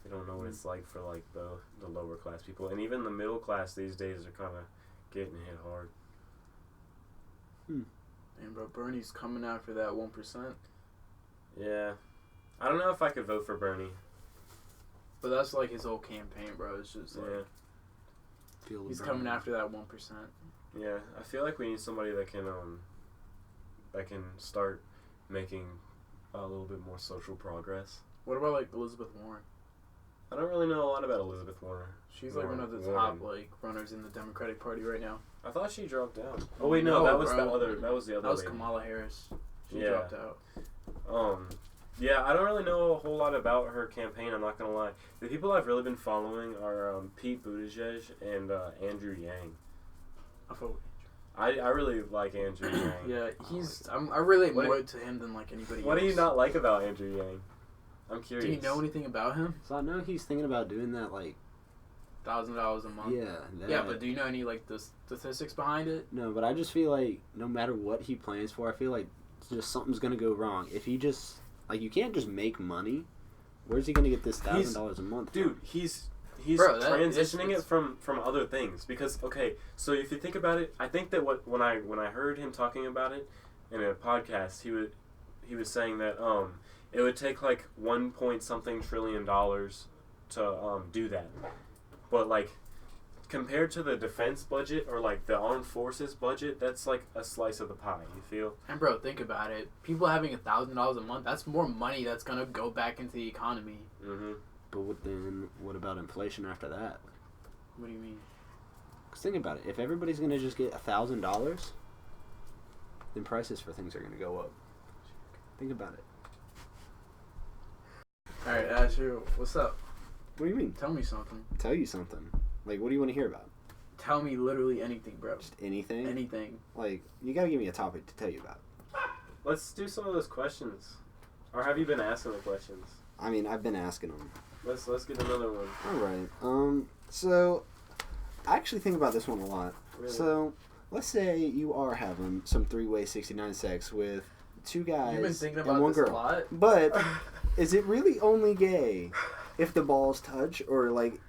They don't know what it's like for like the lower class people, and even the middle class these days are kind of getting hit hard. And bro, Bernie's coming after that 1%. Yeah, I don't know if I could vote for Bernie. But that's like his whole campaign, bro. It's just like Yeah. Feel the he's burn. coming after that 1%. Yeah, I feel like we need somebody that can start making a little bit more social progress. What about like Elizabeth Warren? I don't really know a lot about Elizabeth Warren. She's like one of the top like runners in the Democratic Party right now. I thought she dropped out. Oh wait, no, that was bro. that was the other That was lady. Kamala Harris. She Yeah. dropped out. Yeah, I don't really know a whole lot about her campaign. I'm not gonna lie. The people I've really been following are Pete Buttigieg and Andrew Yang. I feel I really like Andrew Yang. yeah, I relate What more do- to him than like anybody What else. do you not like about Andrew Yang? I'm curious. Do you know anything about him? So I know he's thinking about doing that, like, $1,000 a month. yeah. That. Yeah, but do you know any like the statistics behind it? No, but I just feel like no matter what he plans for, I feel like just something's gonna go wrong. If he just like, you can't just make money. Where's he gonna get this $1,000 a month? Dude, from? he's Bro, transitioning it's- it from other things, because okay, so if you think about it, I think that when I heard him talking about it in a podcast, he was saying that it would take like 1 point something trillion dollars to do that, but like compared to the defense budget or like the armed forces budget, that's like a slice of the pie. You feel? And bro, think about it. People having $1,000 a month, that's more money that's gonna go back into the economy. Mm-hmm. But what about inflation after that? What do you mean? Cause think about it. If everybody's gonna just get $1,000, then prices for things are gonna go up. Think about it. Alright, Asher, what's up? What do you mean? Tell me something. Tell you something. Like, what do you want to hear about? Tell me literally anything, bro. Just anything. Anything. Like, you gotta give me a topic to tell you about. Let's do some of those questions. Or have you been asking the questions? I mean, I've been asking them. Let's get another one. All right. So I actually think about this one a lot. Really? So let's say you are having some 3-way 69 sex with 2 guys You've been thinking and about 1 this girl. a lot. But is it really only gay if the balls touch, or like,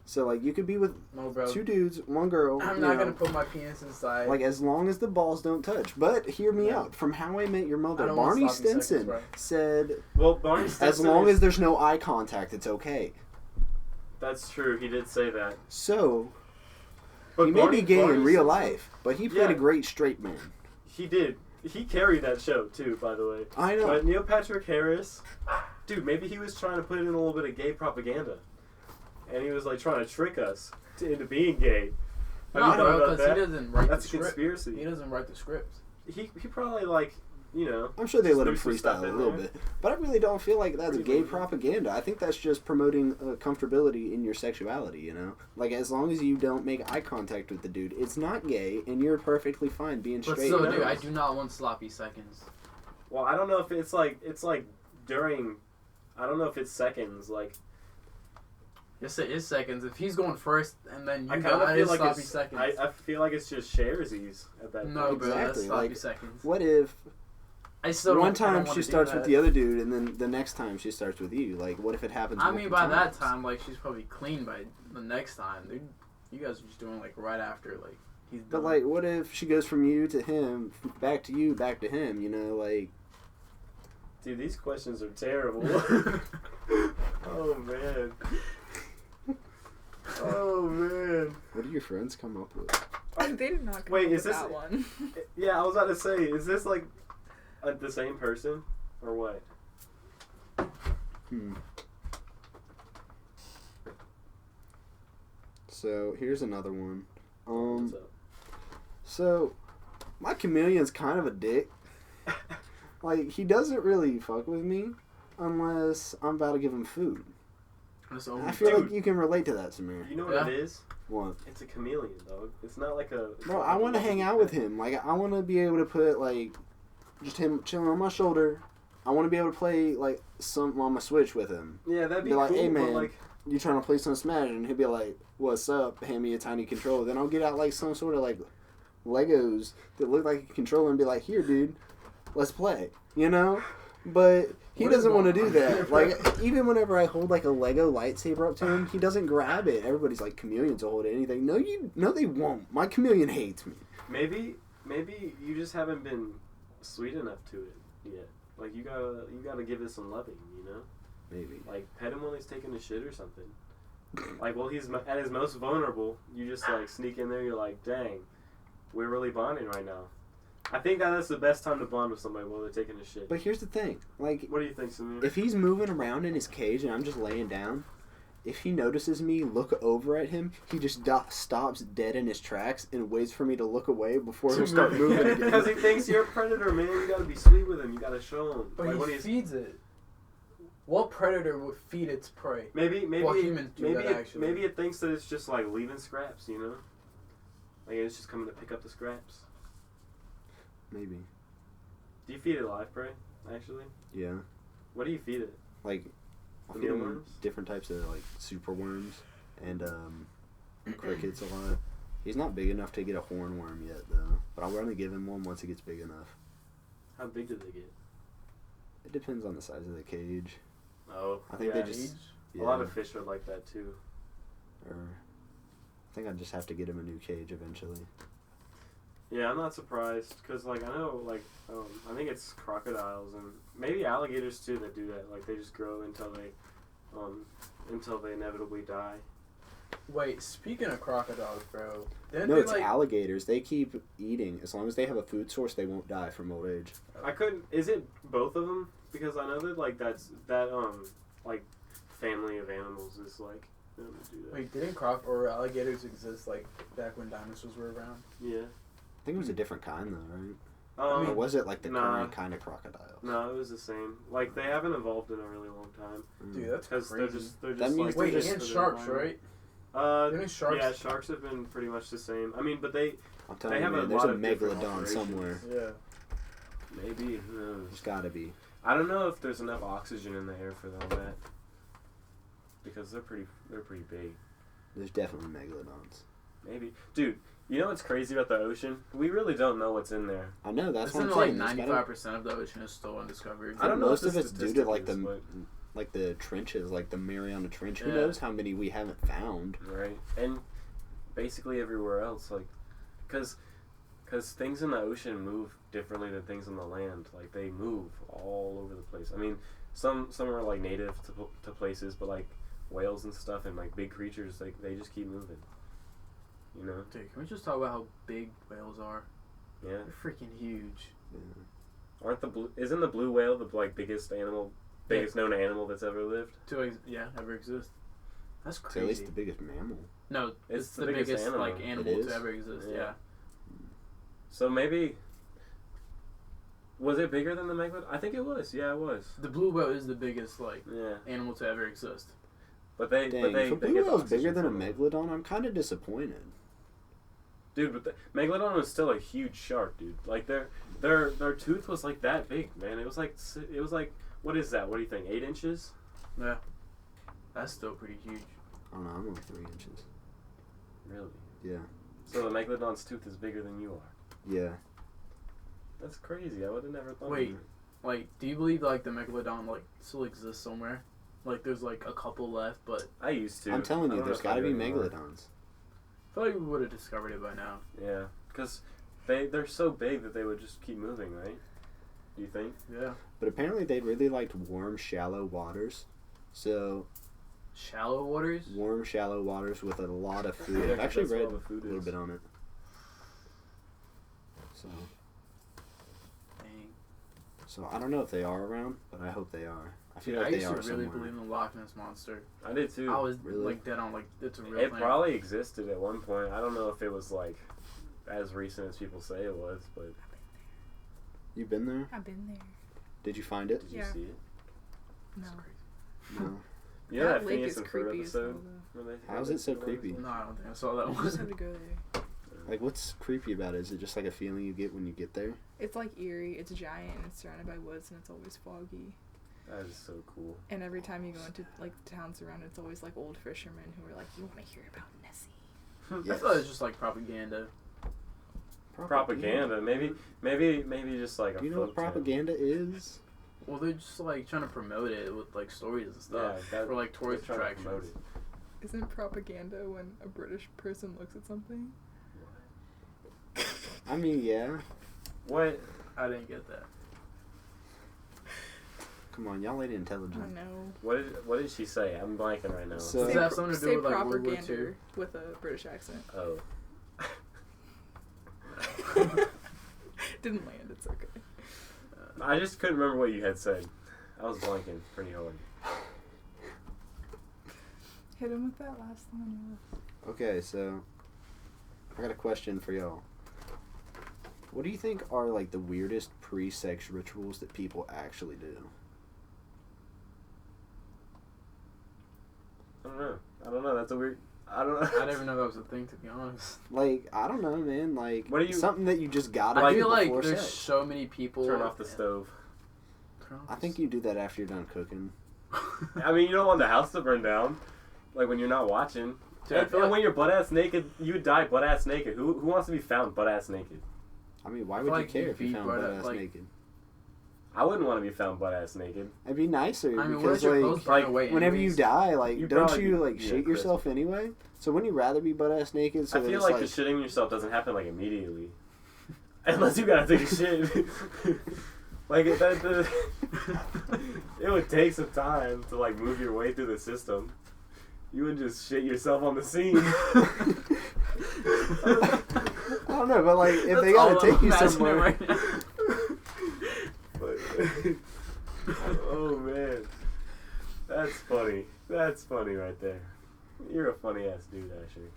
so like you could be with No, bro. 2 dudes, 1 girl. I'm you not know, gonna put my penis inside. like as long as the balls don't touch. But hear me Yeah. out. From How I Met Your Mother, I don't want Barney sloppy seconds, Stinson bro. said, Well, Barney Stinson as long is- as there's no eye contact, it's okay. That's true. He did say that. So But he may Barney- be gay Barney in real Stinson- life, but he played Yeah. a great straight man. He did. He carried that show too, by the way. I know. But Neil Patrick Harris, dude, maybe he was trying to put in a little bit of gay propaganda, and he was like trying to trick us into being gay. Have no, you thought bro, about because that? he doesn't write That's the a script. conspiracy. He doesn't write the script. He probably like, you know. I'm sure they just let him threw some stuff freestyle a in little there. bit, but I really don't feel like that's Pretty gay loose. propaganda. I think that's just promoting comfortability in your sexuality. You know, like as long as you don't make eye contact with the dude, it's not gay, and you're perfectly fine being But straight. still, knows? dude, I do not want sloppy seconds. Well, I don't know if it's like during. I don't know if it's seconds. Like Yes, it is seconds. If he's going first and then you I kind got of it, feel it's like sloppy it's. seconds. I feel like it's just sharesies at that No, point. bro, that's Exactly, sloppy like, seconds. What if I still don't, one I don't time wanna she do starts with that. the other dude, and then the next time she starts with you? Like, what if it happens? I mean, multiple by that times? time, like, she's probably clean by the next time. Dude, you guys are just doing, like, right after, like, he's done. But like, what if she goes from you to him, back to you, back to him? You know, like. Dude, these questions are terrible. Oh man. Oh man. What do your friends come up with? They did not come Wait, up is with this- that one. Yeah, I was about to say, is this like the same person or what? So here's another one. What's up? So my chameleon's kind of a dick. Like, he doesn't really fuck with me unless I'm about to give him food. That's I over. feel like Dude. you can relate to that, Samir. You know what Yeah. it is? What? It's a chameleon, dog. It's not like a. it's Bro, not I like want to a- hang out with him. Like, I want to be able to put, like, just him chilling on my shoulder. I want to be able to play, like, some on my Switch with him. Yeah, that'd be Be like, cool. "Hey, but man." like, You trying to play some Smash, and he'll be like, "What's up?" Hand me a tiny controller. Then I'll get out, like, some sort of, like, Legos that look like a controller and be like, "Here, dude, let's play." You know? But he What is doesn't want to going do on? that. Like, even whenever I hold, like, a Lego lightsaber up to him, he doesn't grab it. Everybody's like, chameleons will hold anything. No, they won't. My chameleon hates me. maybe you just haven't been sweet enough to it yet. Like you gotta give it some loving, you know. Maybe. Like pet him when he's taking a shit or something. Like while he's at his most vulnerable, you just like sneak in there. You're like, dang, we're really bonding right now. I think that's the best time to bond with somebody while they're taking a shit. But here's the thing. Like, What do you think, Samir? if he's moving around in his cage and I'm just laying down, if he notices me look over at him, he just stops dead in his tracks and waits for me to look away before he'll start moving again. Because he thinks you're a predator, man. You gotta be sweet with him. You gotta show him. But Like, he when he's feeds it. What predator would feed its prey? maybe Well, humans do that, actually. maybe it thinks that it's just like leaving scraps, you know. Like it's just coming to pick up the scraps. Maybe. Do you feed it live prey? Actually, Yeah. what do you feed it? Like, I'll feed him Mealworms? different types of, like, super worms and crickets a lot. He's not big enough to get a hornworm yet, though. But I'll only give him one once he gets big enough. How big do they get? It depends on the size of the cage. Oh, I think yeah, they just... a lot of fish are like that too. Or, I think I just have to get him a new cage eventually. Yeah, I'm not surprised because like I know like I think it's crocodiles and maybe alligators too that do that. Like they just grow until they inevitably die. Wait, speaking of crocodiles, bro. Didn't No, they, it's like, alligators. They keep eating. As long as they have a food source, they won't die from old age. I couldn't. Is it both of them? Because I know that like like family of animals is like they don't do that. Wait, didn't or alligators exist, like, back when dinosaurs were around? Yeah. I think it was a different kind, though, right? Um, Or was it like the nah. current kind of crocodile? no, it was the same. Like they haven't evolved in a really long time Dude, that's because crazy. they're just That means like Wait, they're and just- sharks, right? You know, sharks. Yeah, sharks have been pretty much the same. I mean, but they I'm telling you, have a man, there's lot a of different megalodon operations. somewhere. Yeah. Maybe. Who knows? There's gotta be. I don't know if there's enough oxygen in the air for all that. Because they're pretty big. There's definitely megalodons. Maybe. Dude, you know what's crazy about the ocean? We really don't know what's in there. I know, that's what I'm Isn't it saying. like There's gotta- 95% of the ocean is still undiscovered? I don't know most if of the it's due to statistic like is, the but- like the trenches, like the Mariana Trench. Who Yeah. knows how many we haven't found? Right. And basically everywhere else, like, because things in the ocean move differently than things on the land. Like, they move all over the place. I mean, some are like native to places, but like whales and stuff and like big creatures, like they just keep moving. You know? Dude, can we just talk about how big whales are? Yeah. They're freaking huge. Yeah. Isn't the blue whale the like biggest known animal that's ever lived? Ever exist. That's It's at crazy. least the biggest mammal. No, It's it's the the biggest biggest animal. like It animal is? to ever exist. Yeah. Yeah. So maybe. Was it bigger than the megalodon? I think it was. Yeah, it was. The blue whale is the biggest like Yeah. animal to ever exist. But they Dang, but they if a they blue get the whale's bigger oxygen than a from it. megalodon, I'm kind of disappointed. Dude, but the Megalodon was still a huge shark, dude. Like their tooth was like that big, man. It was like what is that? What do you think? 8 inches? Yeah. That's still pretty huge. I don't know, I'm only 3 inches. Really? Yeah. So the Megalodon's tooth is bigger than you are. Yeah. That's crazy. I would have never thought. Wait. Like, do you believe like the megalodon like still exists somewhere? Like, there's like a couple left, but I used to. I'm telling I you, don't know there's if I got to do be anymore. megalodons. I feel like we would have discovered it by now. Yeah, because they're so big that they would just keep moving, right? Do you think? Yeah. But apparently they really liked warm, shallow waters. So, Shallow waters. warm, shallow waters with a lot of food. Yeah, I've 'cause actually that's where read all the a food little is. bit on it. So, Dang. so I don't know if they are around, but I hope they are. I feel Dude, I like they used to are really somewhere. believe in the Loch Ness monster. I did too. I was Really? like dead on like it's a real It thing. probably existed at one point. I don't know if it was like as recent as people say it was, but You been there? I've been there. Did you find it? did you Yeah. see it? No. No. You know that lake Phineas is and Ferb creepy as hell, episode? though. where they- How is it so creepy? No, I don't think I saw that You just one. have to go there. Like, what's creepy about it? Is it just like a feeling you get when you get there? It's like eerie. It's giant and it's surrounded by woods and it's always foggy. That is so cool. And every time you go into like towns around, it's always like old fishermen who are like, "You want to hear about Nessie?" I thought it was just like propaganda. Propaganda, maybe just like a Do you know what folktale. propaganda is? Well, they're just like trying to promote it with like stories and Yeah, stuff that, for like tourist they're trying to promote attractions. Isn't propaganda when a British person looks at something? I mean, yeah. it. What? I didn't get that. Come on, y'all ain't I intelligent. don't know. What did she say? I'm blanking right now. So- Does that have something to say do with like World War propaganda II? with a British accent. Oh. Didn't land. It's okay. I just couldn't remember what you had said. I was blanking pretty hard. Hit him with that last one. Okay, so I got a question for y'all. What do you think are like the weirdest pre-sex rituals that people actually do? I don't know. That's a weird. I don't know. I didn't even know that was a thing, to be honest. Like, I don't know, man. Like, What do you- something that you just gotta I do feel like before there's sex. so many people. Turn off the stove. Turn off I the think you do that after you're done cooking. I mean, you don't want the house to burn down, like when you're not watching. Dude, I and feel and like- when you're butt ass naked, you would die butt ass naked. Who wants to be found butt ass naked? I mean, why I would feel you like care you'd if you be found butt- butt ass like- naked? I wouldn't want to be found butt ass naked. It'd be nicer I mean, because wouldn't your like clothes burn like, away whenever you anyways? die, like You don't probably- you like yeah, shit Chris. yourself anyway? So wouldn't you rather be butt ass naked? So I that feel it's like, like the shitting yourself doesn't happen like immediately, unless you gotta take a shit. Like it would take some time to like move your way through the system. You would just shit yourself on the scene. I don't know, but like if That's they gotta all take I'm you imagining somewhere, right now. Oh man, that's funny. That's funny right there. You're a funny ass dude, actually.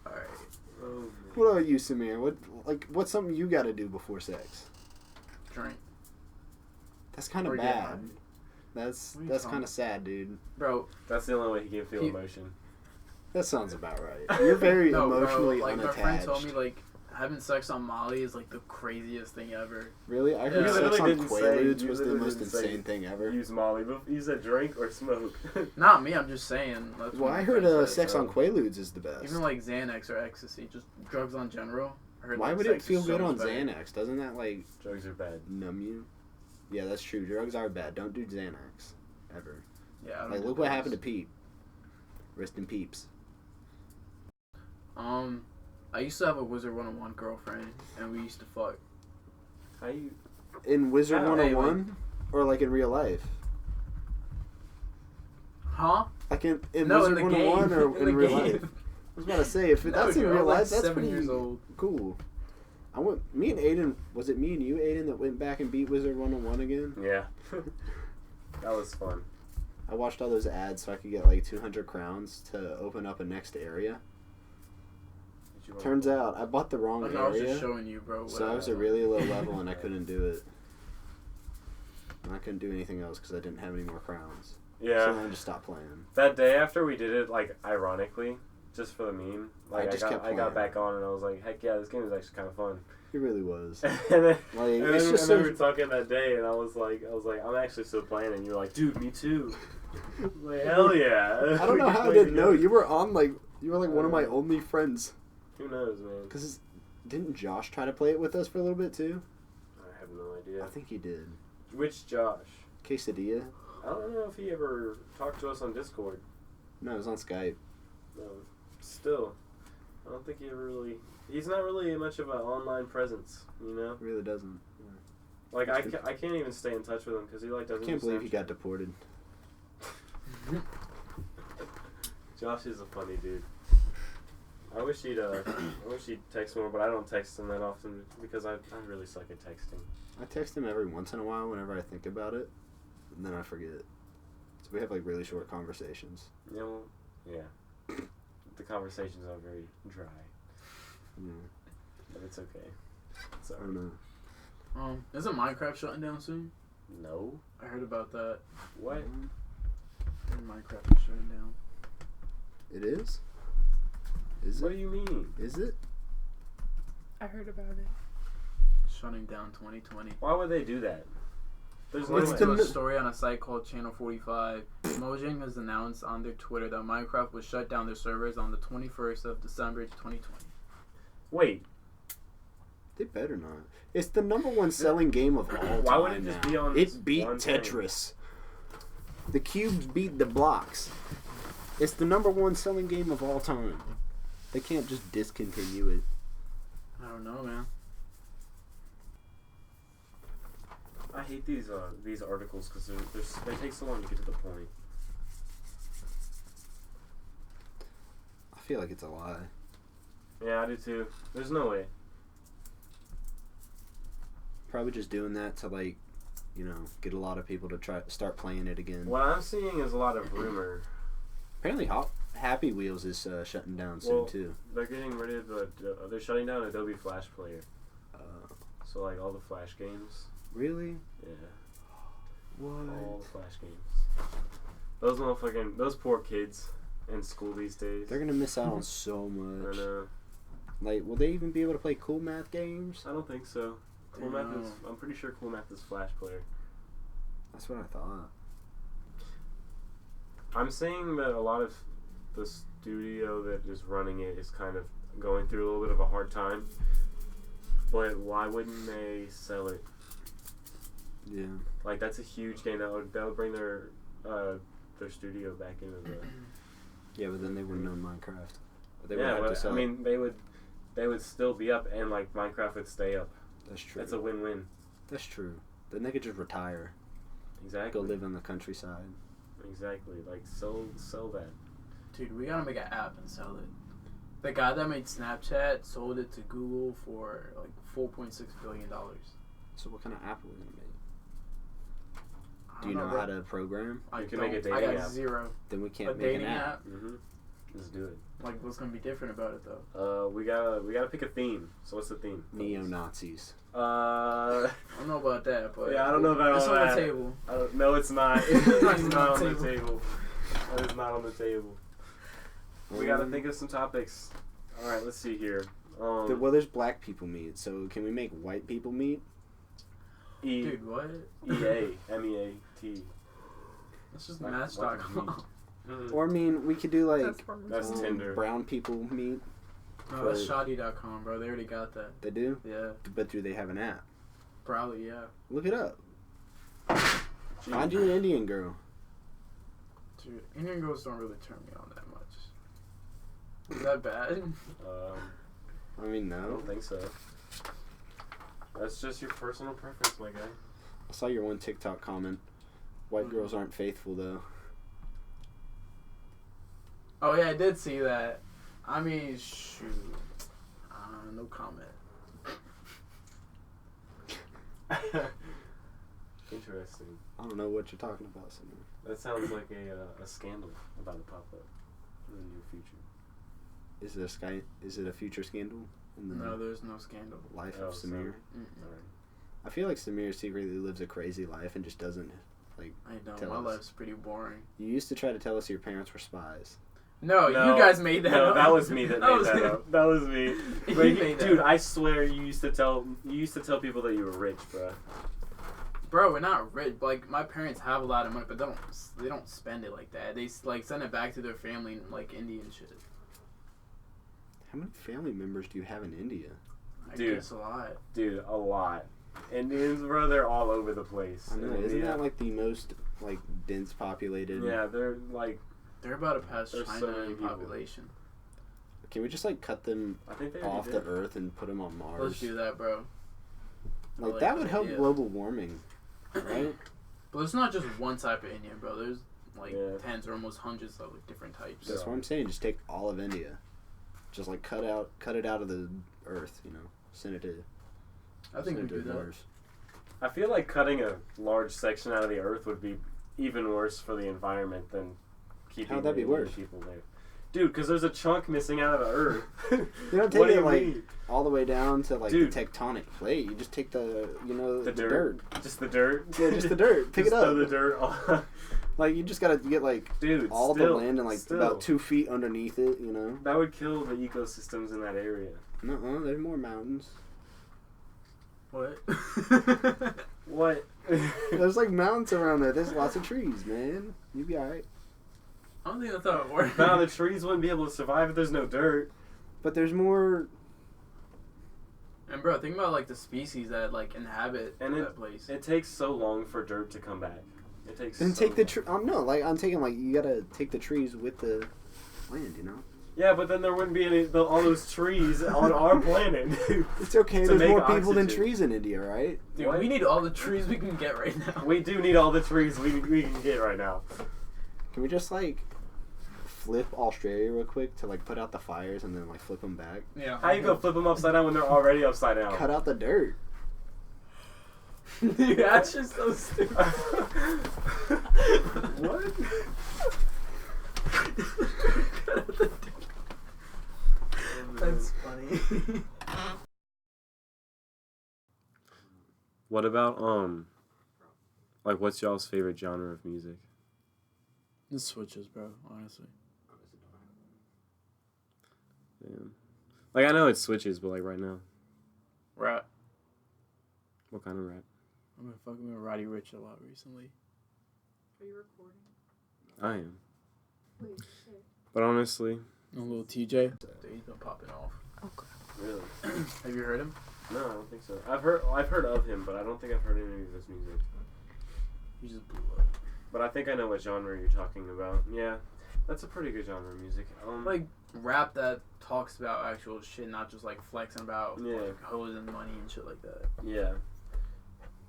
Alright. Oh, man. what about you, Samir? What's something you gotta do before sex? Drink. That's kind Or of get bad. high. That's What are you kind talking- of sad, dude. Bro, That's the only way he can feel He- emotion. That sounds about right. You're very no, emotionally bro, like unattached. my friend told me like having sex on Molly is like the craziest thing ever. Really? I heard You sex literally on didn't say- Quaaludes you was the literally most didn't say- insane thing ever. Use Molly, but you said drink or smoke. Not me, I'm just saying. That's Well, what I my heard friend said. sex on so- Quaaludes is the best. Even like Xanax or ecstasy, just drugs on general. I heard, Why like, would it sex is feel so good on much better. Xanax? Doesn't that like Drugs are bad. numb you? Yeah, that's true. Drugs are bad. Don't do Xanax ever. Yeah, I don't Like, do look what drugs. happened to Peep. Rest in peeps. I used to have a Wizard 101 girlfriend, and we used to fuck. How you? In Wizard How? 101, or like in real life? Huh? Like in No, Wizard in the 101 game. or In in the real game. life? I was about to say if No, that's in dude, I real was, like, life, that's 7 pretty years old. cool. I went. Me and Aiden. Was it me and you, Aiden, that went back and beat Wizard 101 again? Yeah. That was fun. I watched all those ads so I could get like 200 crowns to open up a next area. Did you want- Turns out I bought the wrong Oh, no, I was just area, showing you, bro. so I was a really low level and I couldn't do it. And I couldn't do anything else because I didn't have any more crowns. Yeah. So then I just stopped playing. That day after we did it, like ironically, just for the meme, like just kept I got playing. back on and I was like, heck yeah, this game is actually kind of fun. It really was. and then, Like and it's then, just and then we so. were talking that day, and I was like, I'm actually still playing, and you're like, dude, me too. I was like, hell yeah. I don't We know can how I play didn't know. together. You were on like one of my only friends. Who knows, man? Cause didn't Josh try to play it with us for a little bit too? I have no idea. I think he did. Which Josh? Quesadilla? I don't know if he ever talked to us on Discord. No, it was on Skype. No, still, I don't think he ever really. He's not really much of an online presence, you know. He really doesn't. Like I can't even stay in touch with him because he like doesn't. I can't do believe he Snapchat. got deported. Josh is a funny dude. I wish he'd text more, but I don't text him that often because I really suck at texting. I text him every once in a while whenever I think about it, and then I forget. So we have like really short conversations. You know, yeah. The conversations are very dry, Yeah, but it's okay. It's I alright. don't know. Isn't Minecraft shutting down soon? No. I heard about that. What? I heard Minecraft is shutting down. It is? Is What it? do you mean? Is it? I heard about it. Shutting down 2020. Why would they do that? There's no It's way. the- According to a story on a site called Channel 45, Mojang has announced on their Twitter that Minecraft will shut down their servers on the 21st of December 2020. Wait, They better not. It's the number one selling game of all time. Why would it just now. be on this It beat one thing? Tetris. The cubes beat the blocks. It's the number one selling game of all time. They can't just discontinue it. I don't know, man. I hate these articles because they take so long to get to the point. I feel like it's a lie. Yeah, I do too. There's no way. Probably just doing that to like, get a lot of people to start playing it again. What I'm seeing is a lot of rumor. Apparently, Happy Wheels is shutting down soon Well, too. They're getting rid of they're shutting down Adobe Flash Player. Uh, So like all the Flash games. really? Yeah, What? all the Flash games. Those poor kids in school these days. They're gonna miss out on so I much. know. Like, will they even be able to play Cool Math games? I don't think so. Cool Math is. No. I'm pretty sure Cool Math is Flash Player. That's what I thought. I'm seeing that a lot of the studio that is running it is kind of going through a little bit of a hard time. But why wouldn't they sell it? Yeah. Like that's a huge game that would bring their studio back into the. Yeah, but then they wouldn't own Minecraft. They would Yeah, have to but sell I it. mean they would still be up and like Minecraft would stay up. That's true. That's a win-win. That's true. Then they could just retire, Exactly. go live on the countryside. Exactly. Like sell that. Dude, we gotta make an app and sell it. The guy that made Snapchat sold it to Google for like $4.6 billion. So what kind of app are we gonna make? I Do you don't know how to program? I You can make a don't. I dating got app. zero. Then we A can't make dating an app. app? Mm-hmm. Let's do it. Like, what's gonna be different about it though? We gotta pick a theme. So what's the theme? Neo-Nazis. I don't know about that, but Yeah, I don't know about it's all on that. the table. No, it's not. It's It's not not on on the the table. That is not on the table. We gotta think of some topics. All right, let's see here. Well, there's black people meat, so can we make white people meat? Dude, what? MEAT. That's just Like, Match.com. Or I mean, we could do That's like farmers. That's Tinder. brown people meat. No, that's Shoddy.com, bro. They already got that. They do, Yeah, but do they have an app? probably, yeah. Look it up. Find you an Indian girl. Dude, Indian girls don't really turn me on that much. Is that bad? I mean, I no. don't think so. That's just your personal preference, my guy. I saw your one TikTok comment. White girls aren't faithful, though. Oh, yeah, I did see that. I mean, shoot. No comment. Interesting. I don't know what you're talking about, Samir. That sounds like a scandal about to pop up in the near future. Is it a future scandal in the No, there's no scandal. life Oh, of so- Samir? Alright. I feel like Samir secretly lives a crazy life and just doesn't. I know, Tell my us. life's pretty boring. You used to try to tell us your parents were spies. No, No, you guys made that No, up. that was me that made was that him. up. That was me. You But made that dude, up. I swear you used to tell people that you were rich, bro. Bro, we're not rich. Like, my parents have a lot of money, but they don't spend it like that. They like send it back to their family in like India and shit. How many family members do you have in India? I Dude. guess a lot. Dude, a lot. Indians, bro, they're all over the place. I know. in Isn't India. that like the most like dense populated? Yeah, they're like. They're about to pass There's China so many in people. population. Can we just like cut them I think they already off did. the Earth and put them on Mars? Let's do that, bro. I Like like that that would help idea. global warming, right? But it's not just one type of Indian, bro. There's like Yeah. tens or almost hundreds of like, different types. That's what I'm saying. Just take all of India, just like cut it out of the Earth. You know, send it to. I think we send it do to that. Mars. I feel like cutting a large section out of the earth would be even worse for the environment than keeping How'd that be the Indian worse? people there. Dude, because there's a chunk missing out of the earth. You don't take What do it you like mean? all the way down to like Dude. the tectonic plate. You just take the The dirt. dirt. Just the dirt. Yeah, just the dirt. Pick Just it up. throw the dirt. on- Like you just gotta get like Dude, all still, the land and like still. about 2 feet underneath it. You know. That would kill the ecosystems in that area. No, there's more mountains. What? What? There's like mountains around there. There's lots of trees, man. You'll be alright. I don't think that's how it works. Now the trees wouldn't be able to survive if there's no dirt. But there's more. And bro, think about like the species that like inhabit And that place. It takes so long for dirt to come back. It takes. Then so take the long. tree. No, like I'm taking like you gotta take the trees with the land. You know. Yeah, but then there wouldn't be all those trees on our planet. It's okay. To There's make more people than oxygen. trees in India, right? Dude, What? we need all the trees we can get right now. We do need all the trees we can get right now. Can we just like flip Australia real quick to like put out the fires and then like flip them back? Yeah. How you gonna flip them upside down when they're already upside down? Cut out the dirt. Dude, that's just so stupid. What? That's funny. What about like what's y'all's favorite genre of music? It switches, bro. Honestly. Yeah. Like I know it switches, but like right now, Rap. what kind of rap? I've been fucking with Roddy Ricch a lot recently. Are you recording? I am. Wait, shit. But honestly, A little TJ. Dude, he's been popping off. Okay. really, Have you heard him? no, I don't think so. I've heard of him, but I don't think I've heard any of his music. He just blew up. But I think I know what genre you're talking about. Yeah, that's a pretty good genre of music. Like rap that talks about actual shit, not just like flexing about Yeah. like hoes and money and shit like that. Yeah.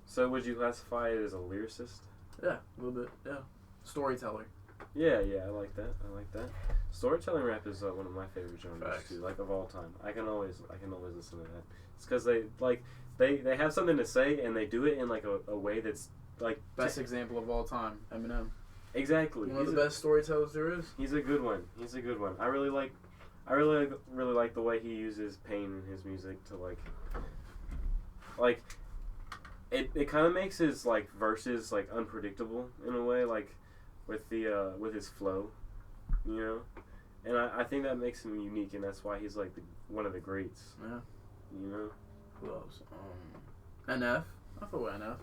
So would you classify it as a lyricist? Yeah, a little bit. Yeah, storyteller. Yeah, I like that. Storytelling rap is one of my favorite genres Facts. too, like of all time. I can always listen to that. It's because they have something to say and they do it in like a way that's like Best example of all time, Eminem. Exactly. One of the best storytellers there is. He's a good one. I really like the way he uses pain in his music to like it kind of makes his like verses like unpredictable in a way, like with with his flow, you know, and I think that makes him unique, and that's why he's like one of the greats. Yeah. You know. Who else? NF. I feel with NF.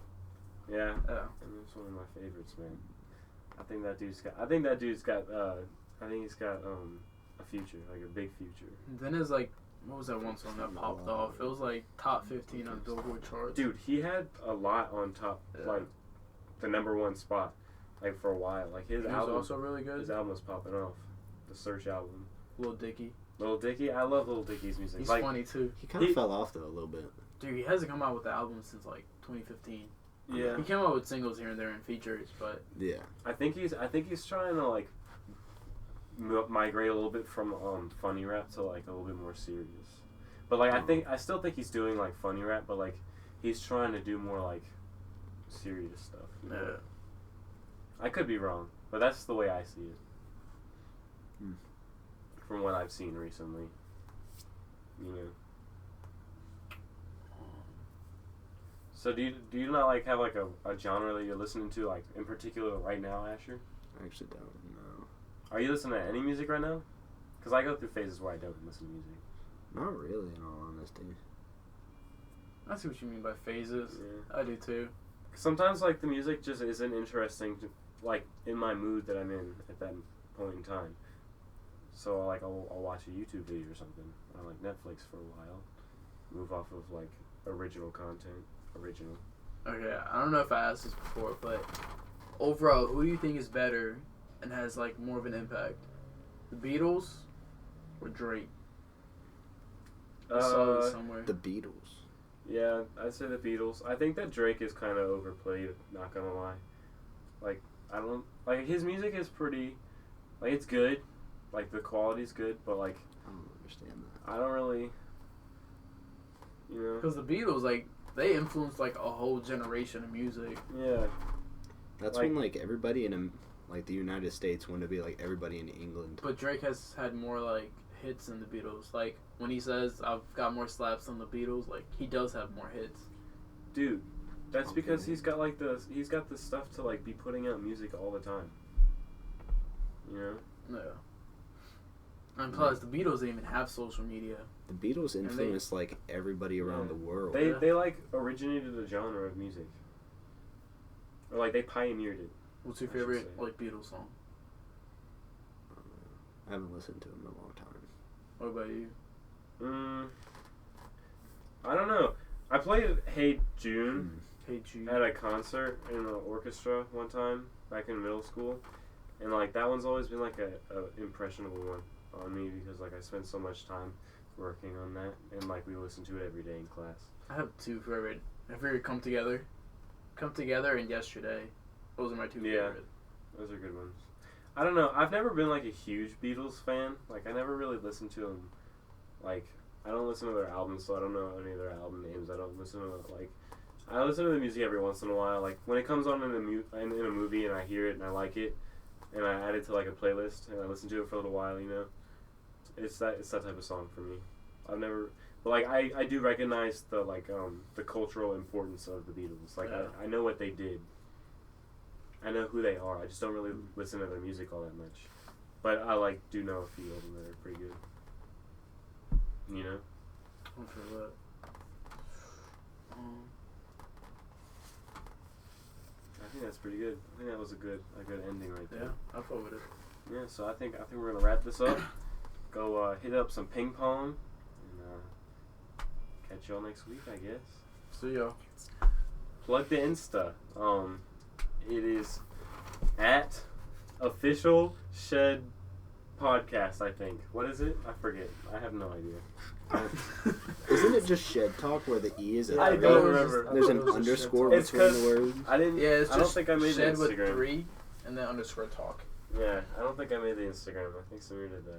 Yeah. Yeah. I mean, it's one of my favorites, man. I think he's got a future, like a big future. And then there's like, what was that one song that popped off? It was like top 15 on Billboard charts. Dude, he had a lot on top, like the #1 spot, like for a while. Like his album was also really good. His album was popping off. The Search album. Lil Dicky. Lil Dicky, I love Lil Dicky's music. He's like, funny too. He kind of fell off though a little bit. Dude, he hasn't come out with the album since like 2015. Yeah. He came out with singles here and there and features, but Yeah. I think he's trying to like migrate a little bit from funny rap to like a little bit more serious. But like I still think he's doing like funny rap, but like he's trying to do more like serious stuff. You know? yeah. I could be wrong, but that's the way I see it. From what I've seen recently. You know. So do you not like have like a genre that you're listening to like in particular right now, Asher? I actually don't know. Are you listening to any music right now? Because I go through phases where I don't listen to music. Not really, in all honesty. I see what you mean by phases. Yeah. I do too. Sometimes like the music just isn't interesting to like in my mood that I'm in at that point in time. So I'll watch a YouTube video or something on like Netflix for a while. Move off of like original content. Okay, I don't know if I asked this before, but overall, who do you think is better and has like more of an impact? The Beatles or Drake? I saw this somewhere. The Beatles. Yeah, I'd say the Beatles. I think that Drake is kind of overplayed, not gonna lie. Like, I don't... Like, his music is pretty... Like, it's good. Like, the quality's good, but, like... I don't understand that. I don't really... You know? Because the Beatles, like, they influenced, like, a whole generation of music. Yeah. That's Like- when, like, everybody in, like, the United States wanted to be like everybody in England. But Drake has had more, like, hits than the Beatles. Like, when he says, I've got more slaps than the Beatles, like, he does have more hits. Dude, that's Okay. because he's got, like, he's got the stuff to, like, be putting out music all the time. You know? Yeah. And plus, the Beatles didn't even have social media. The Beatles influenced, like, everybody around the world. They like, originated a genre of music. Or, like, they pioneered it. What's your I should favorite, say. like, Beatles song? I haven't listened to them in a long time. What about you? I don't know. I played Hey June Hey Jude. at a concert in an orchestra one time back in middle school, and like that one's always been like a impressionable one on me because like I spent so much time working on that, and like we listened to it every day in class. I have two favorite. My favorite Come Together. Come Together and Yesterday. Those are my two Yeah. favorite. Those are good ones. I don't know. I've never been like a huge Beatles fan. Like I never really listened to them. Like I don't listen to their albums, so I don't know any of their album names. I don't listen to like. I listen to the music every once in a while. Like when it comes on in a movie and I hear it and I like it, and I add it to like a playlist and I listen to it for a little while. You know, it's that type of song for me. I've never. But like I do recognize the like the cultural importance of the Beatles. Like Yeah. I know what they did. I know who they are. I just don't really listen to their music all that much. But I like do know a few of them that are pretty good. You know? I'm sure what. I think that's pretty good. I think that was a good ending right Yeah, there. I'll go with it. Yeah, so I think we're gonna wrap this up. Go hit up some ping pong and catch y'all next week, I guess. See y'all. Plug the Insta. It is at official shed podcast, I think. What is it? I forget. I have no idea. Isn't it just Shed Talk where the E is at I the don't end? remember. There's an It was just underscore Shed Talk. between It's the words. I didn't. Yeah, it's I don't just think I made the Shed with Instagram. 3 and then underscore talk. Yeah, I don't think I made the Instagram. I think Samir did that.